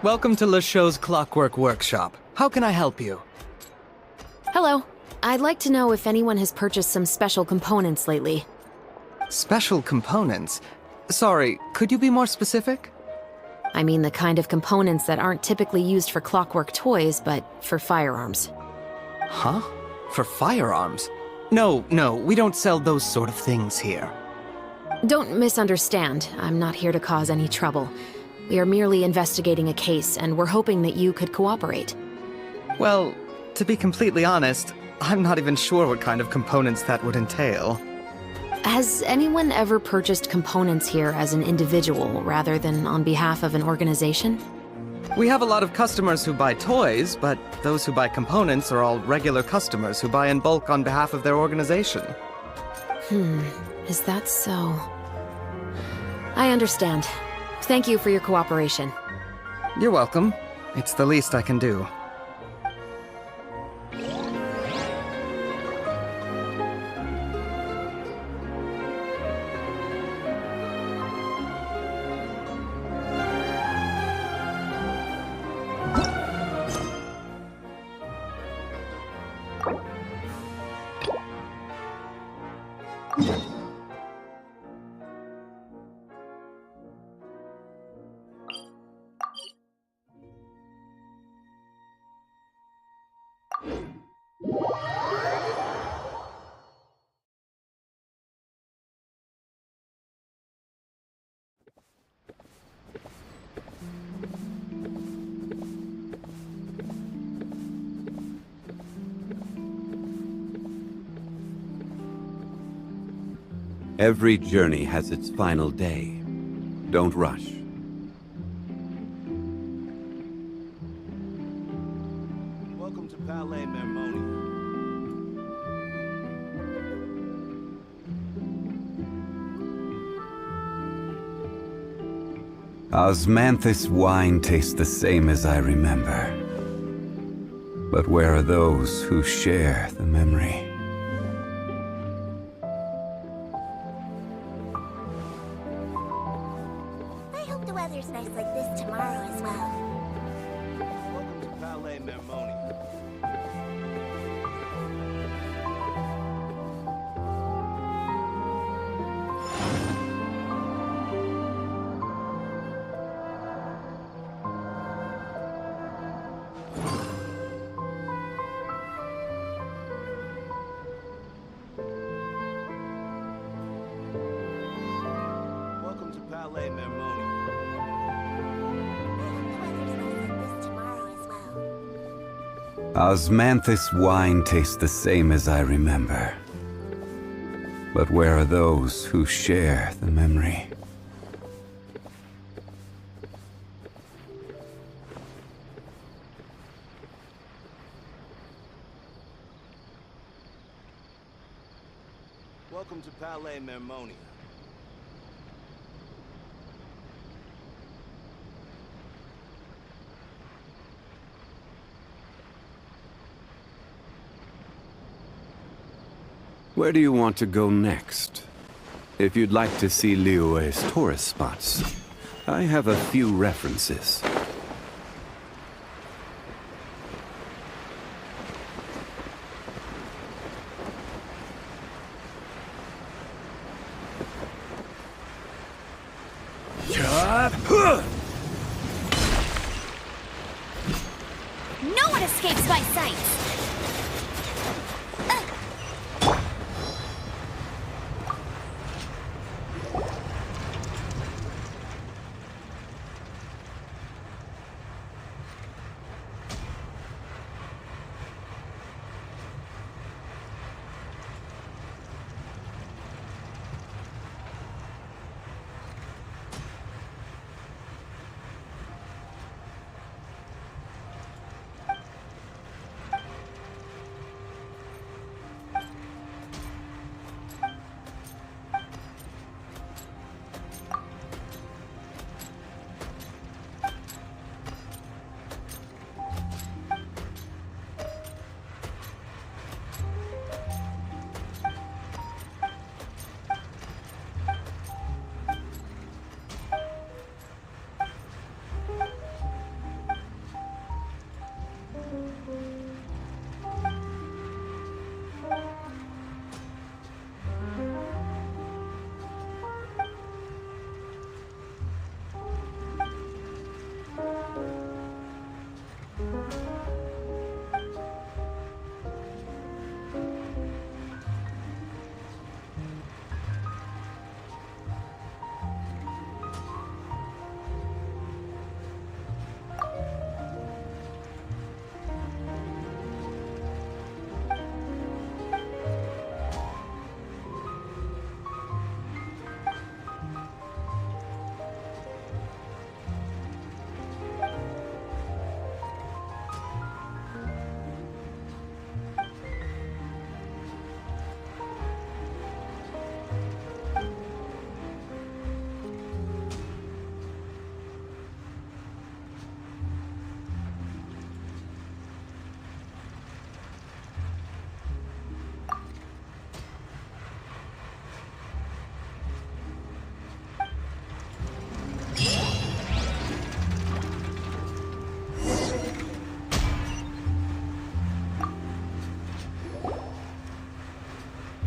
Welcome to LeChaux's Clockwork Workshop. How can I help you? Hello. I'd like to know if anyone has purchased some special components lately. Special components? Sorry, could you be more specific? I mean the kind of components that aren't typically used for clockwork toys, but for firearms. Huh? For firearms? No, we don't sell those sort of things here. Don't misunderstand. I'm not here to cause any trouble. We are merely investigating a case, and we're hoping that you could cooperate. Well, To be completely honest, I'm not even sure what kind of components that would entail. Has anyone ever purchased components here as an individual rather than on behalf of an organization? We have a lot of customers who buy toys, but those who buy components are all regular customers who buy in bulk on behalf of their organization. Is that so? I understand. Thank you for your cooperation. You're welcome. It's the least I can do. Every journey has its final day. Don't rush. Welcome to Palais Mermonia. Osmanthus wine tastes the same as I remember. But where are those who share the memory? Osmanthus wine tastes the same as I remember. But where are those who share the memory? Welcome to Palais Mermonia. Where do you want to go next? If you'd like to see Liyue's tourist spots, I have a few references. No one escapes my sight!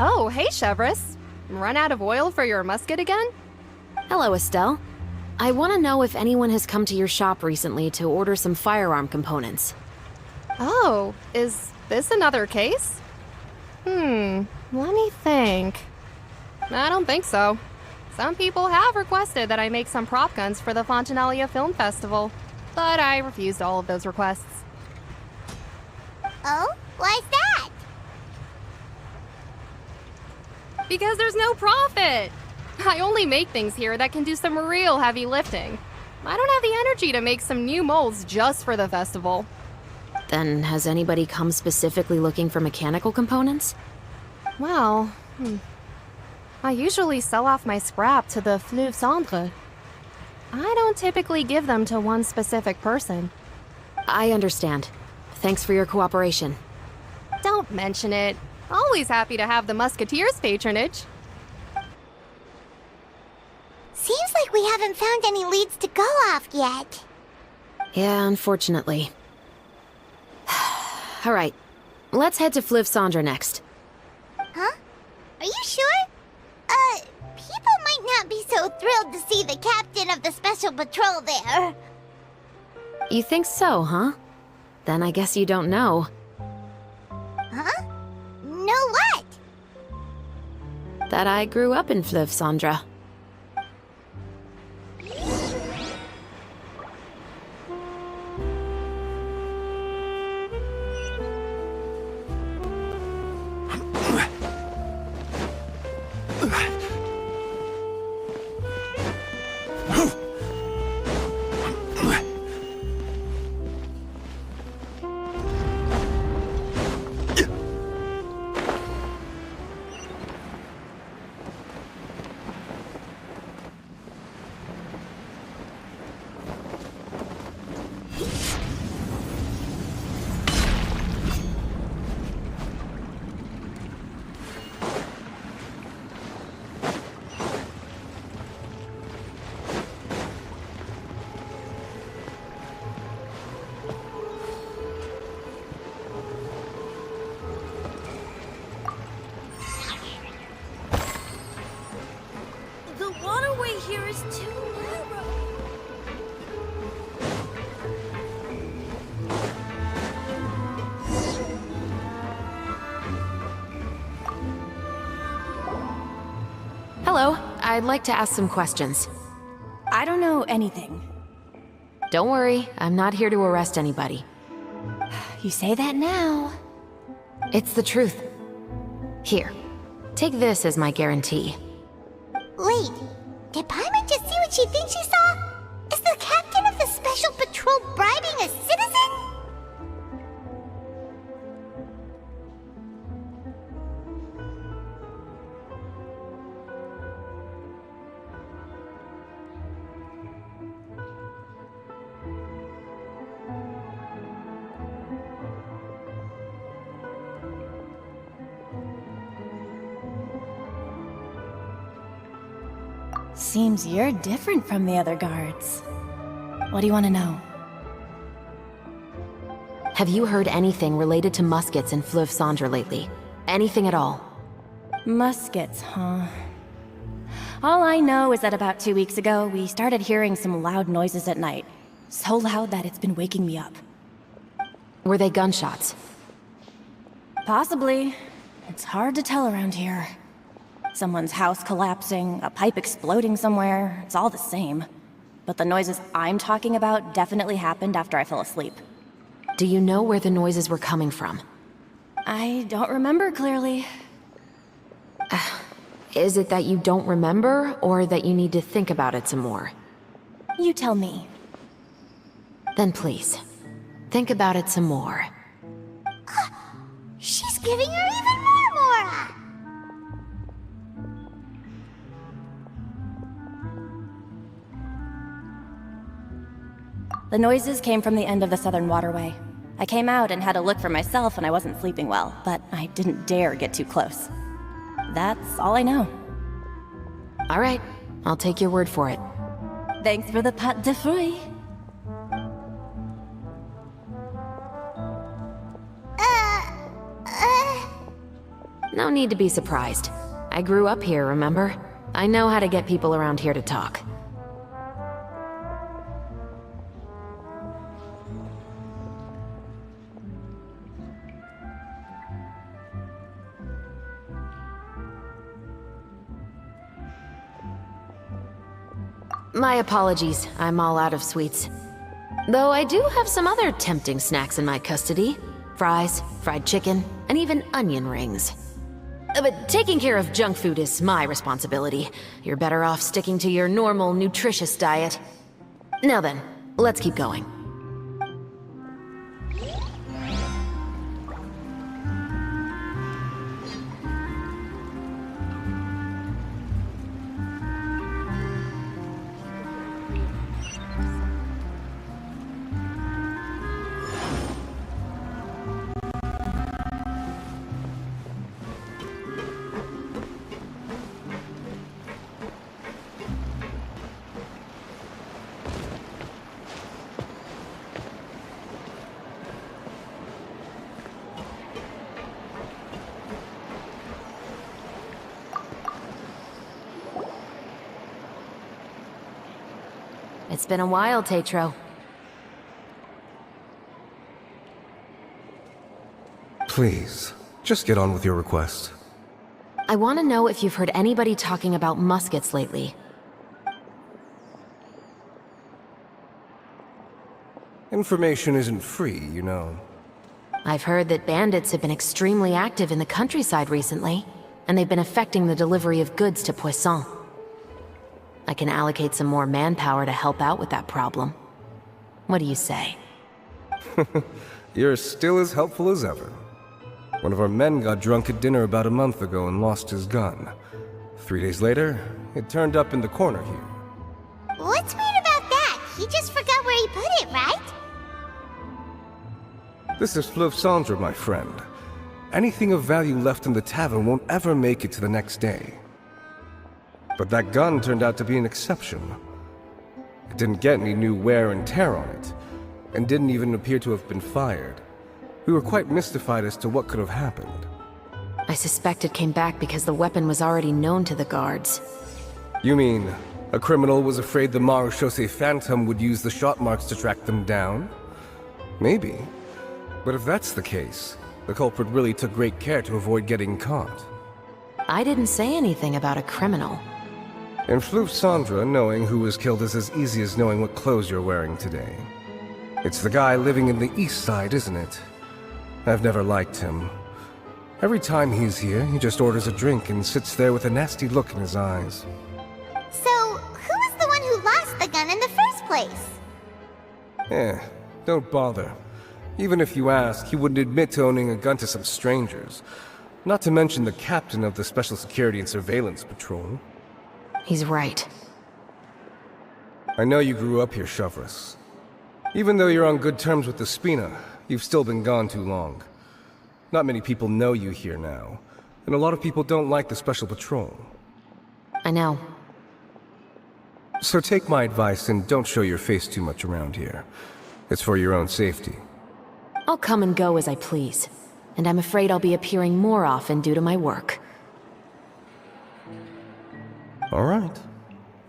Oh, hey, Chevrolet. Run out of oil for your musket again? Hello, Estelle. I want to know if anyone has come to your shop recently to order some firearm components. Oh, is this another case? Let me think. I don't think so. Some people have requested that I make some prop guns for the Fontanalia Film Festival, but I refused all of those requests. Oh? Why's that? Because there's no profit! I only make things here that can do some real heavy lifting. I don't have the energy to make some new molds just for the festival. Then has anybody come specifically looking for mechanical components? Well, I usually sell off my scrap to the Fleuve Cendre. I don't typically give them to one specific person. I understand. Thanks for your cooperation. Don't mention it. Always happy to have the Musketeers' patronage. Seems like we haven't found any leads to go off yet. Yeah, unfortunately. Alright, let's head to Fleuve Cendre next. Huh? Are you sure? People might not be so thrilled to see the captain of the special patrol there. You think so, huh? Then I guess you don't know. Huh? Know what? That I grew up in Fleuve Cendre. The waterway here is too narrow. Hello, I'd like to ask some questions. I don't know anything. Don't worry, I'm not here to arrest anybody. You say that now. It's the truth. Here, take this as my guarantee. Wait, did Paimon just see what she thinks she saw? Is the captain of the special patrol bribing a citizen? Seems you're different from the other guards. What do you want to know? Have you heard anything related to muskets in Fleuve Cendre lately? Anything at all? Muskets, huh? All I know is that about 2 weeks ago, we started hearing some loud noises at night. So loud that it's been waking me up. Were they gunshots? Possibly. It's hard to tell around here. Someone's house collapsing, a pipe exploding somewhere, it's all the same. But the noises I'm talking about definitely happened after I fell asleep. Do you know where the noises were coming from? I don't remember clearly. Is it that you don't remember, or that you need to think about it some more? You tell me. Then please, think about it some more. She's giving her even more Mora! The noises came from the end of the Southern Waterway. I came out and had a look for myself when I wasn't sleeping well, but I didn't dare get too close. That's all I know. All right, I'll take your word for it. Thanks for the pâte de fruits. No need to be surprised. I grew up here, remember? I know how to get people around here to talk. My apologies, I'm all out of sweets. Though I do have some other tempting snacks in my custody. Fries, fried chicken, and even onion rings. But taking care of junk food is my responsibility. You're better off sticking to your normal, nutritious diet. Now then, let's keep going. It's been a while, Tetro. Please, just get on with your request. I want to know if you've heard anybody talking about muskets lately. Information isn't free, you know. I've heard that bandits have been extremely active in the countryside recently, and they've been affecting the delivery of goods to Poisson. I can allocate some more manpower to help out with that problem. What do you say? You're still as helpful as ever. One of our men got drunk at dinner about a month ago and lost his gun. 3 days later, it turned up in the corner here. What's weird about that? He just forgot where he put it, right? This is Fleuve Cendre, my friend. Anything of value left in the tavern won't ever make it to the next day. But that gun turned out to be an exception. It didn't get any new wear and tear on it, and didn't even appear to have been fired. We were quite mystified as to what could have happened. I suspect it came back because the weapon was already known to the guards. You mean, a criminal was afraid the Marechaussee Phantom would use the shot marks to track them down? Maybe. But if that's the case, the culprit really took great care to avoid getting caught. I didn't say anything about a criminal. In Fleuve Cendre, knowing who was killed is as easy as knowing what clothes you're wearing today. It's the guy living in the east side, isn't it? I've never liked him. Every time he's here, he just orders a drink and sits there with a nasty look in his eyes. So, who was the one who lost the gun in the first place? Don't bother. Even if you ask, he wouldn't admit to owning a gun to some strangers. Not to mention the captain of the Special Security and Surveillance Patrol. He's right. I know you grew up here, Chevreuse. Even though you're on good terms with the Spina, you've still been gone too long. Not many people know you here now, and a lot of people don't like the Special Patrol. I know. So take my advice and don't show your face too much around here. It's for your own safety. I'll come and go as I please, and I'm afraid I'll be appearing more often due to my work. All right.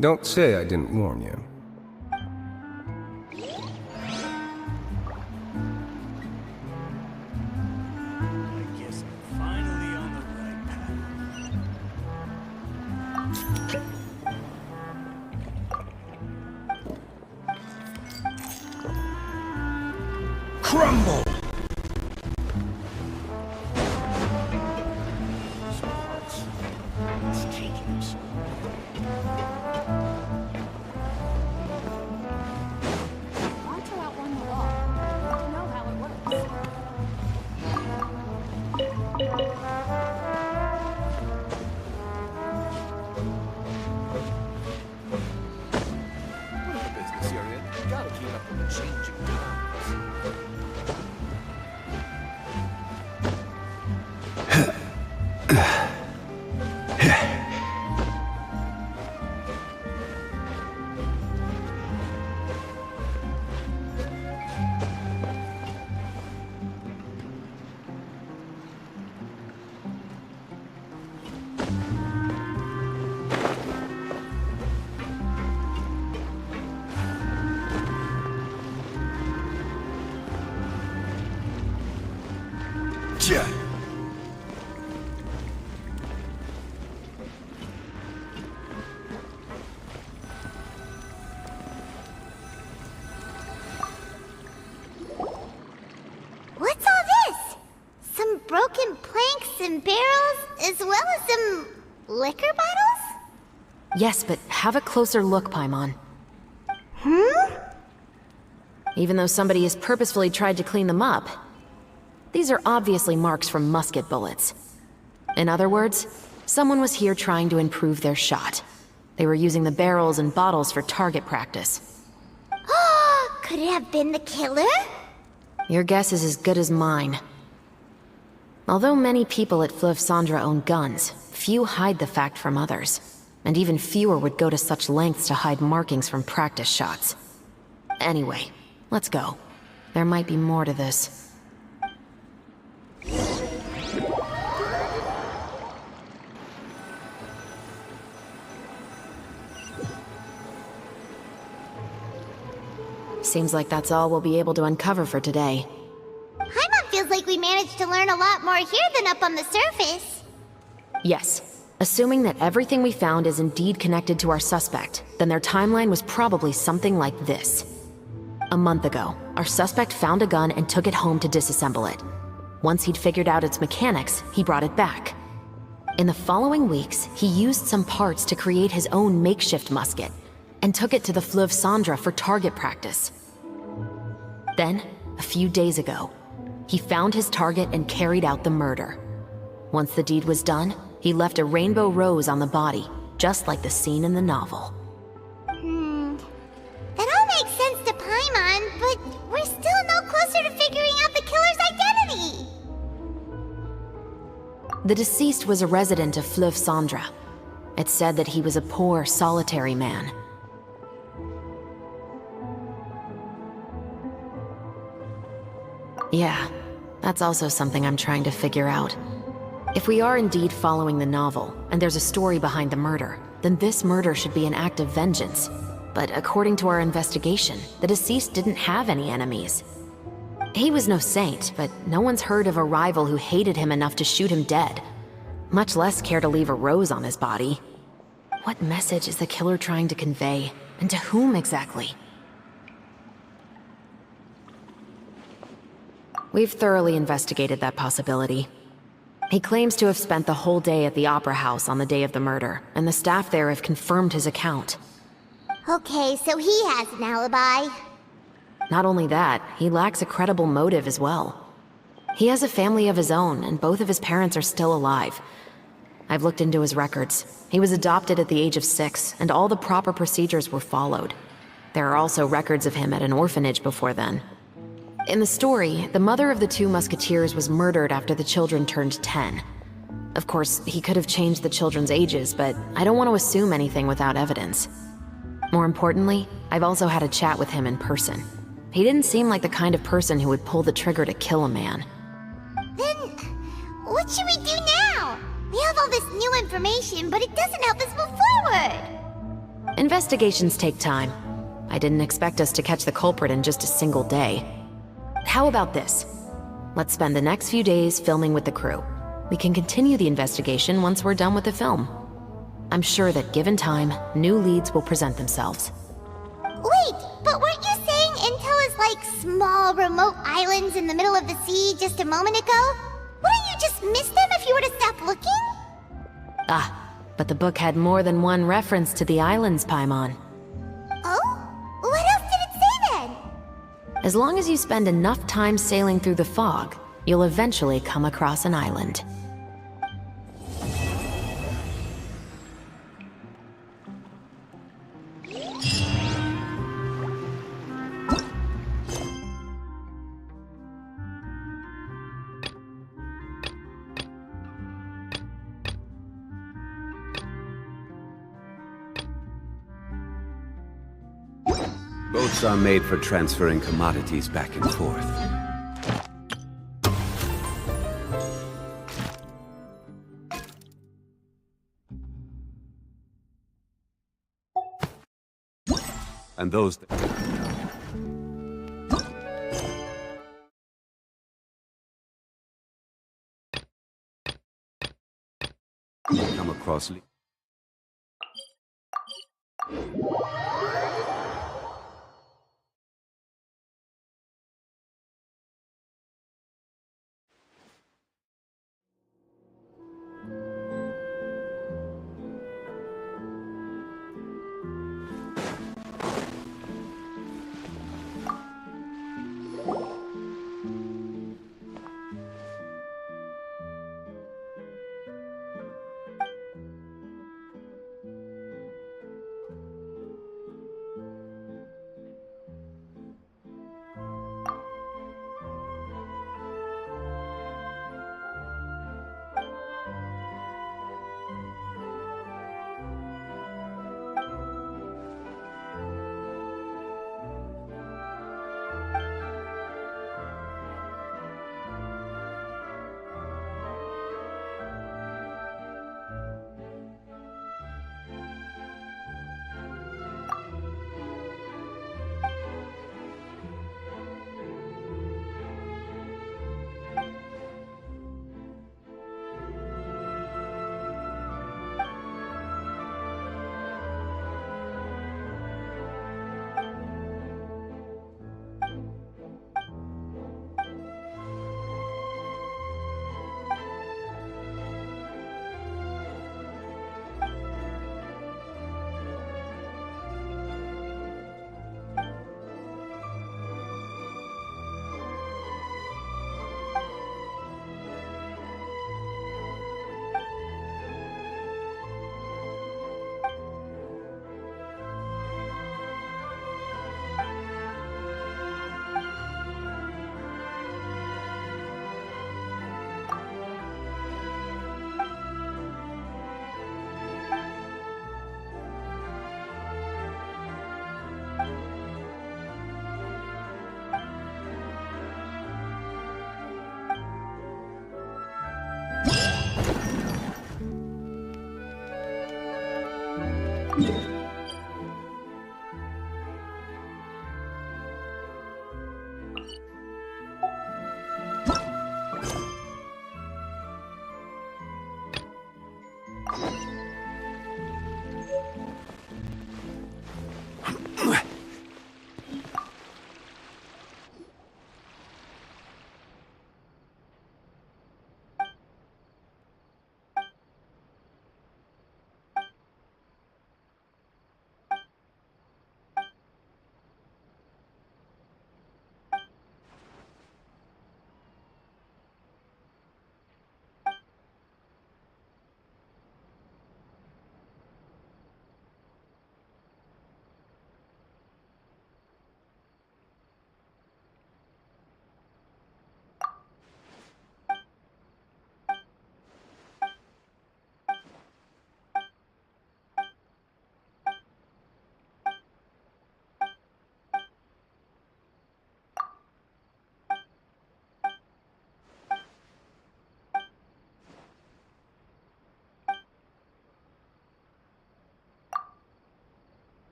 Don't say I didn't warn you. I guess I'm finally on the right path. Crumble! Gotcha! What's all this? Some broken planks and barrels, as well as some liquor bottles? Yes, but have a closer look, Paimon. Even though somebody has purposefully tried to clean them up, these are obviously marks from musket bullets. In other words, someone was here trying to improve their shot. They were using the barrels and bottles for target practice. Could it have been the killer? Your guess is as good as mine. Although many people at Fleuve Cendres own guns, few hide the fact from others. And even fewer would go to such lengths to hide markings from practice shots. Anyway, let's go. There might be more to this. Seems like that's all we'll be able to uncover for today. Paimon feels like we managed to learn a lot more here than up on the surface. Yes. Assuming that everything we found is indeed connected to our suspect, then their timeline was probably something like this. A month ago, our suspect found a gun and took it home to disassemble it. Once he'd figured out its mechanics, he brought it back. In the following weeks, he used some parts to create his own makeshift musket, and took it to the Fleuve Cendres for target practice. Then, a few days ago, he found his target and carried out the murder. Once the deed was done, he left a rainbow rose on the body, just like the scene in the novel. That all makes sense to Paimon, but we're still no closer to figuring out the killer's identity! The deceased was a resident of Fleuve Cendres. It's said that he was a poor, solitary man. Yeah, that's also something I'm trying to figure out. If we are indeed following the novel, and there's a story behind the murder, then this murder should be an act of vengeance. But according to our investigation, the deceased didn't have any enemies. He was no saint, but no one's heard of a rival who hated him enough to shoot him dead, much less care to leave a rose on his body. What message is the killer trying to convey, and to whom exactly? We've thoroughly investigated that possibility. He claims to have spent the whole day at the Opera House on the day of the murder, and the staff there have confirmed his account. Okay, so he has an alibi. Not only that, he lacks a credible motive as well. He has a family of his own, and both of his parents are still alive. I've looked into his records. He was adopted at the age of 6, and all the proper procedures were followed. There are also records of him at an orphanage before then. In the story, the mother of the 2 musketeers was murdered after the children turned 10. Of course, he could have changed the children's ages, but I don't want to assume anything without evidence. More importantly, I've also had a chat with him in person. He didn't seem like the kind of person who would pull the trigger to kill a man. Then, what should we do now? We have all this new information, but it doesn't help us move forward. Investigations take time. I didn't expect us to catch the culprit in just a single day. How about this? Let's spend the next few days filming with the crew. We can continue the investigation once we're done with the film. I'm sure that given time, new leads will present themselves. Wait, but weren't you saying Intel is like small, remote islands in the middle of the sea just a moment ago? Wouldn't you just miss them if you were to stop looking? Ah, but the book had more than one reference to the islands, Paimon. Oh? What else did it say then? As long as you spend enough time sailing through the fog, you'll eventually come across an island. Boats are made for transferring commodities back and forth. And those... come across...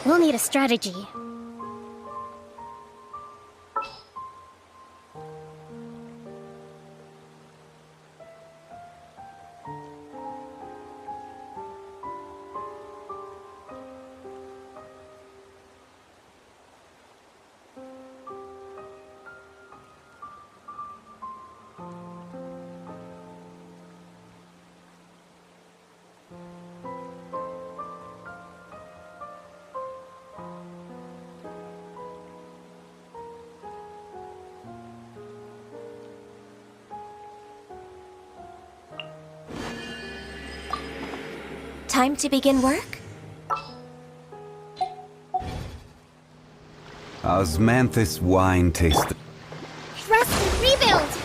We'll need a strategy. Time to begin work? Osmanthus wine taste. Trust and rebuild!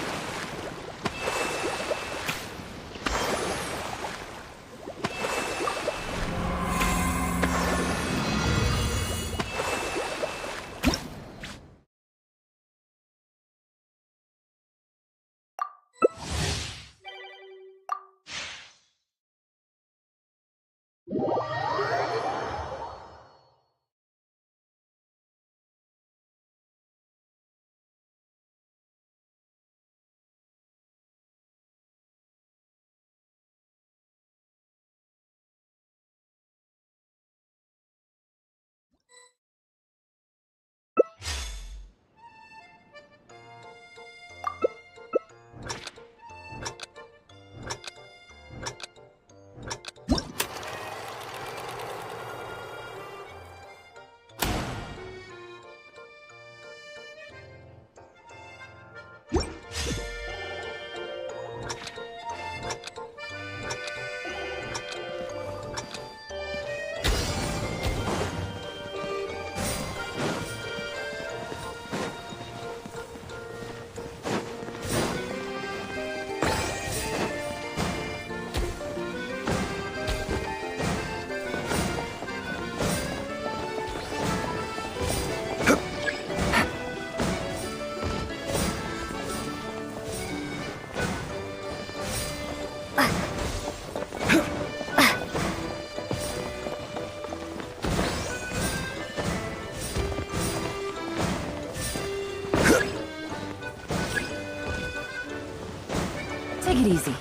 Take it easy.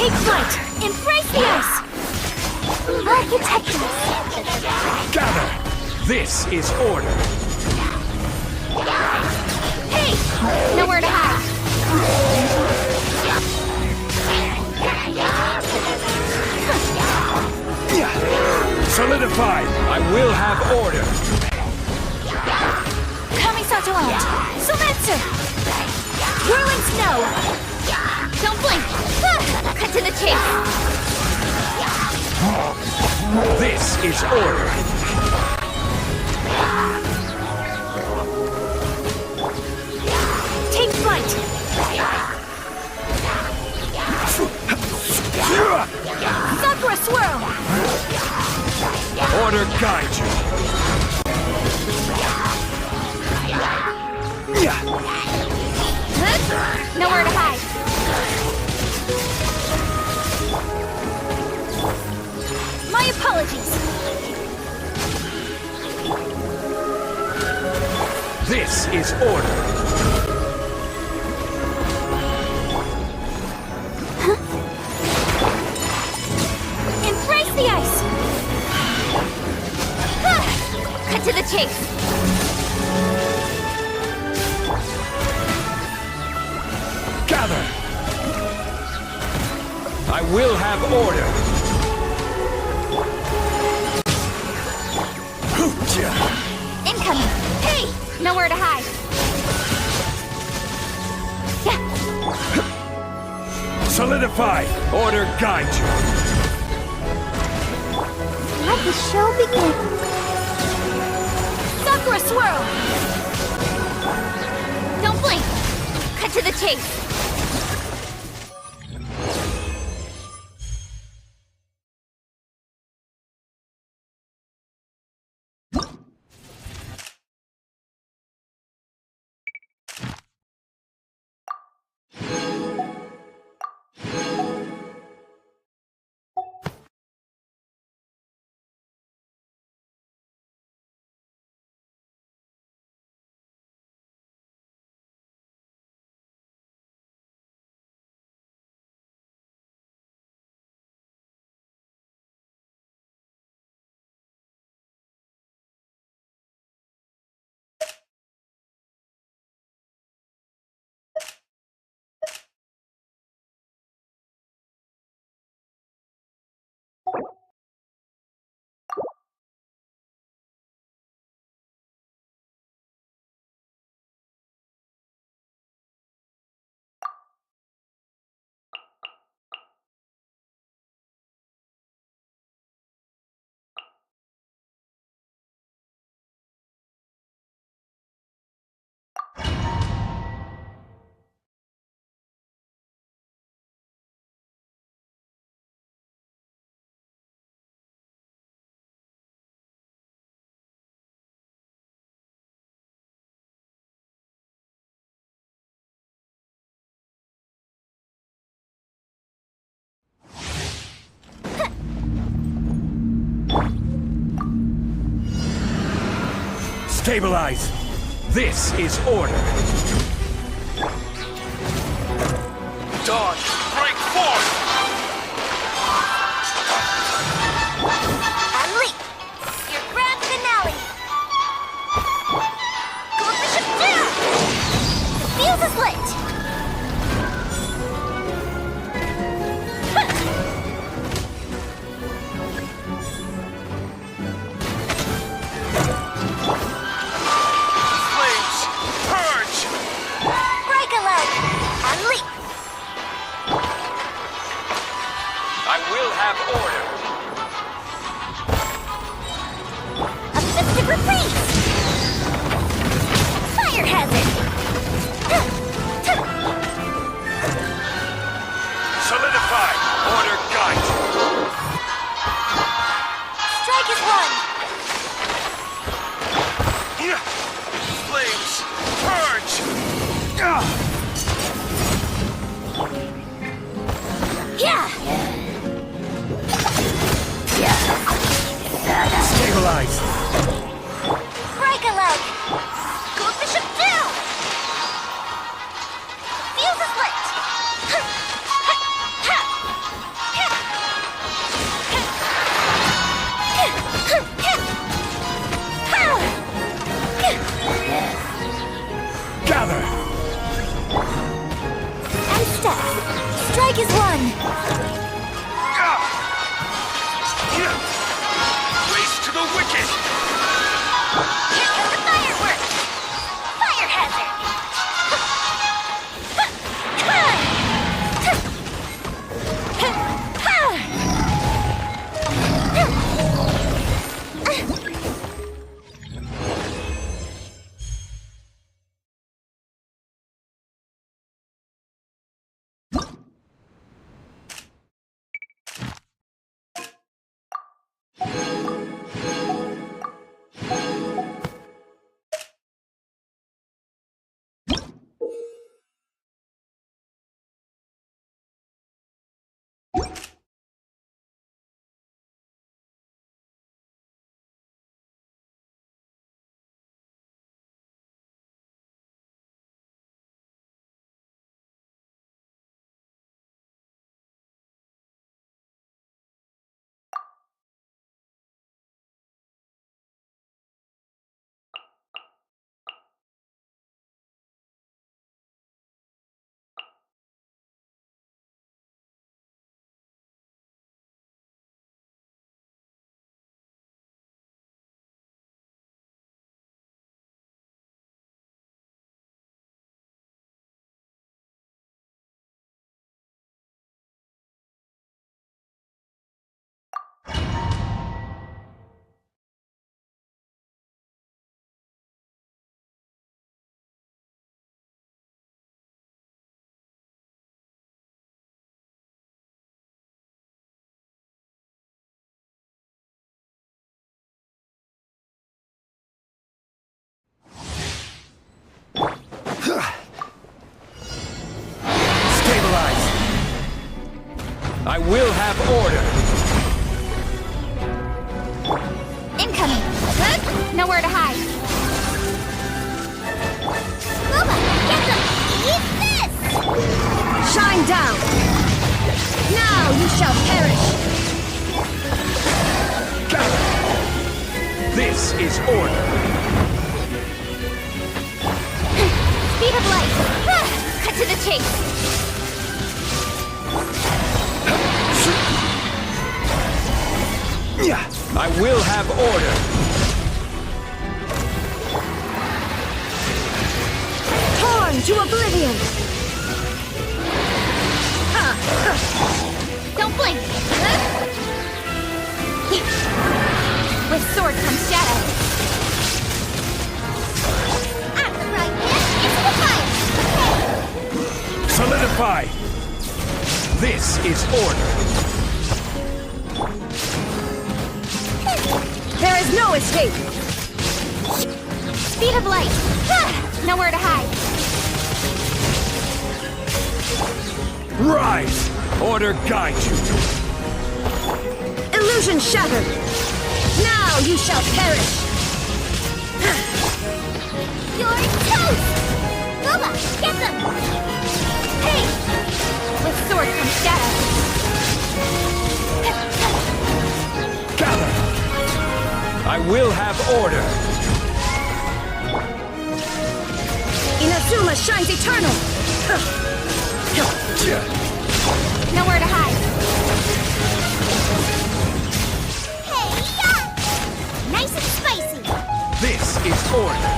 Take flight! Embrace the ice! Architecture! Gather! This is order. Hey! Nowhere to hide! Solidified! I will have order. Kamisato out! Sumetsu! Whirling snow! Don't blink! Cut to the chase! This is order. Take flight! Sakura swirl! Order guide you. Nowhere to hide! My apologies! This is order. Embrace the ice! Cut to the chase! Gather! I will have order. Incoming! Hey! Nowhere to hide! Solidified! Order guide you. Let the show begin! Sakura swirl! Don't blink! Cut to the chase! Stabilize! This is order. Dawn, break forth! Unleash! Your grand finale! Go Bishop down! The fuse is lit! Stabilize! Break a leg! Go Bishop down! Fuse is lit! step. Strike is one. Race to the wicked! Here comes the fireworks! Fire hazard! Stabilize! I will have order! Incoming! Nowhere to hide! Booba, get them! Eat this! Shine down! Now you shall perish! Gather! This is order! Speed of light! Cut to the chase! I will have order! Torn to oblivion! Don't blink! With sword comes shadow! At the right hand, into the fire! Solidify! This is order! There is no escape! Speed of light! Nowhere to hide! Rise! Order guide you! Illusion shattered! Now you shall perish! You're toast! Booba, get them! Hey! With sword comes shadow! Gather! I will have order! Inazuma shines eternal! Nowhere to hide! Hey, yeah! Nice and spicy! This is order!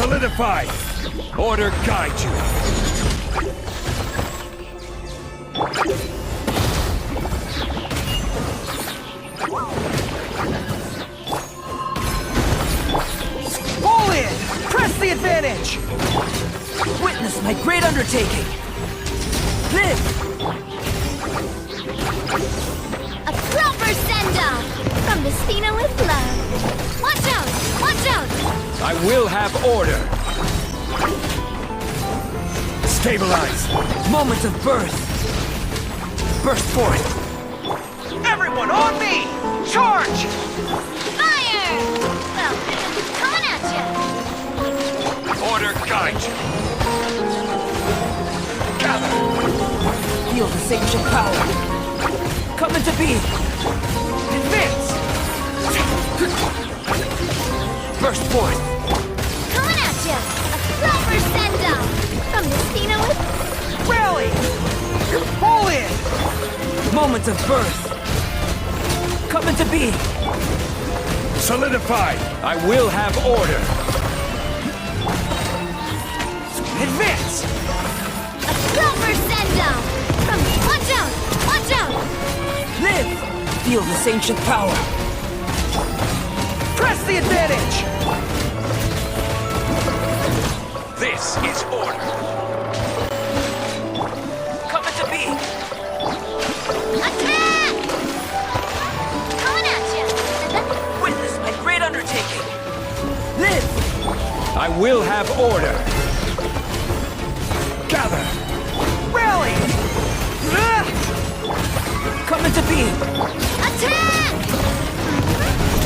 Solidified! Order guide you! Pull in! Press the advantage! Witness my great undertaking! Live! A proper send-off from Destino with love. Watch out! Watch out! I will have order! Stabilize! Moment of birth! Burst forth! Everyone on me! Charge! Fire! Well, coming at you! Order guide you! Gather! Feel this ancient power! Coming to be! Advance! Burst forth! Coming at you! A proper send-off from Destino with... Rally! Pull in! Moment of birth! Coming to be! Solidified! I will have order! Advance! A proper send-off from... Watch out! Watch out! Live! Feel this ancient power! Press the advantage! This is order! Coming to be! Attack! Coming at you! Witness my great undertaking! Live! I will have order! Gather! Rally! Coming to be! Attack!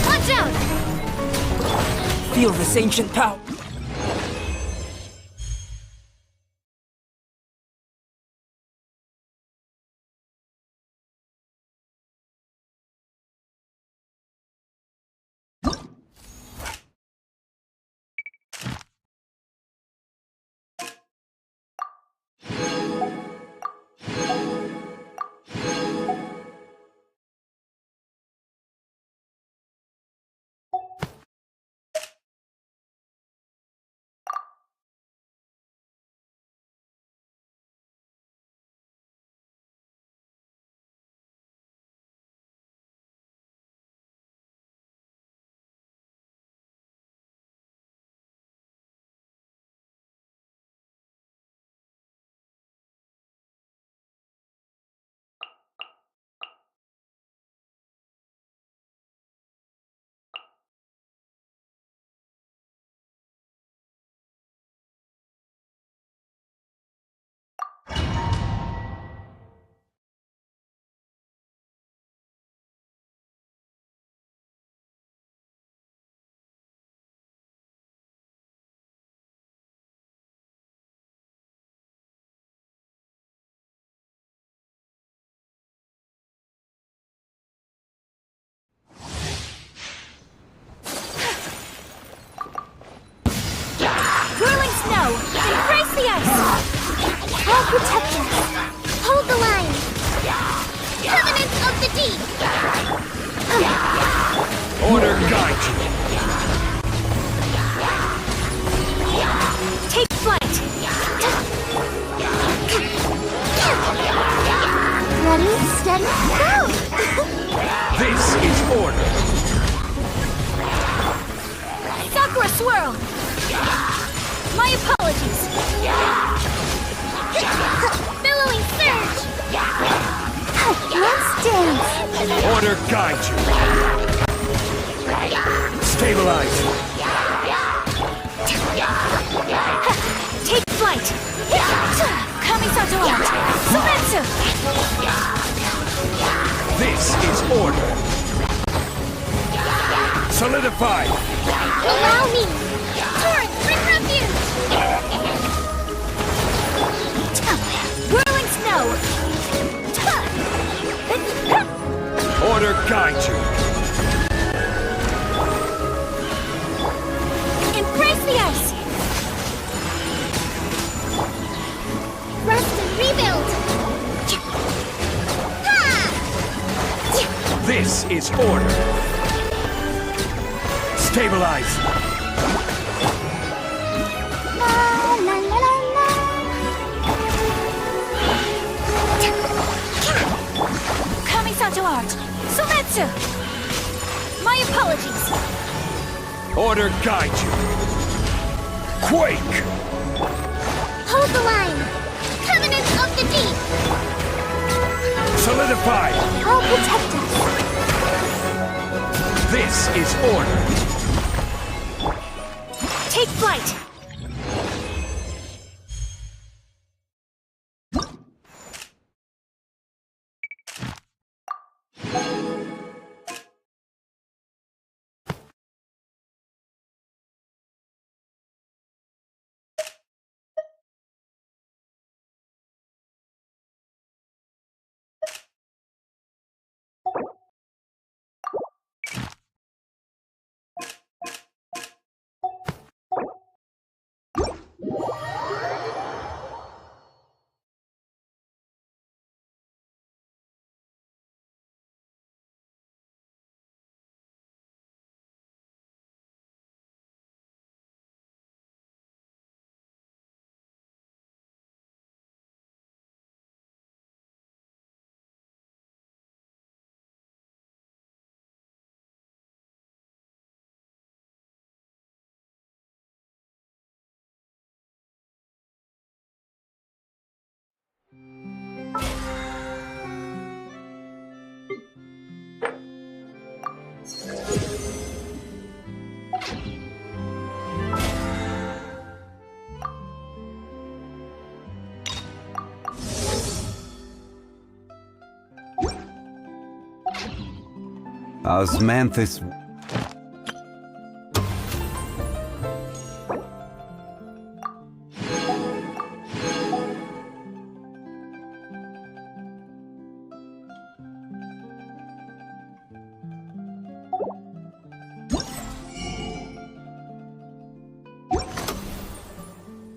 Watch out! Feel this ancient power! Snow! Embrace the ice! I'll protect you! Hold the line! Covenant of the deep! Order guide you! Take flight! Ready, steady, go! This is order! Sakura swirl! My apologies! Billowing surge! Let's dance! Order guide you! Stabilize! Take flight! Kamisato out! Sumetsu! This is order! Solidify! Allow me! Torrent, bring refuge! Whirling snow! Order guide you! Embrace the ice! Rest and rebuild! This is order! Stabilize! My apologies. Order guide you. Quake! Hold the line. Covenants of the Deep. Solidify! I'll protect us. This is order. Take flight. Osmanthus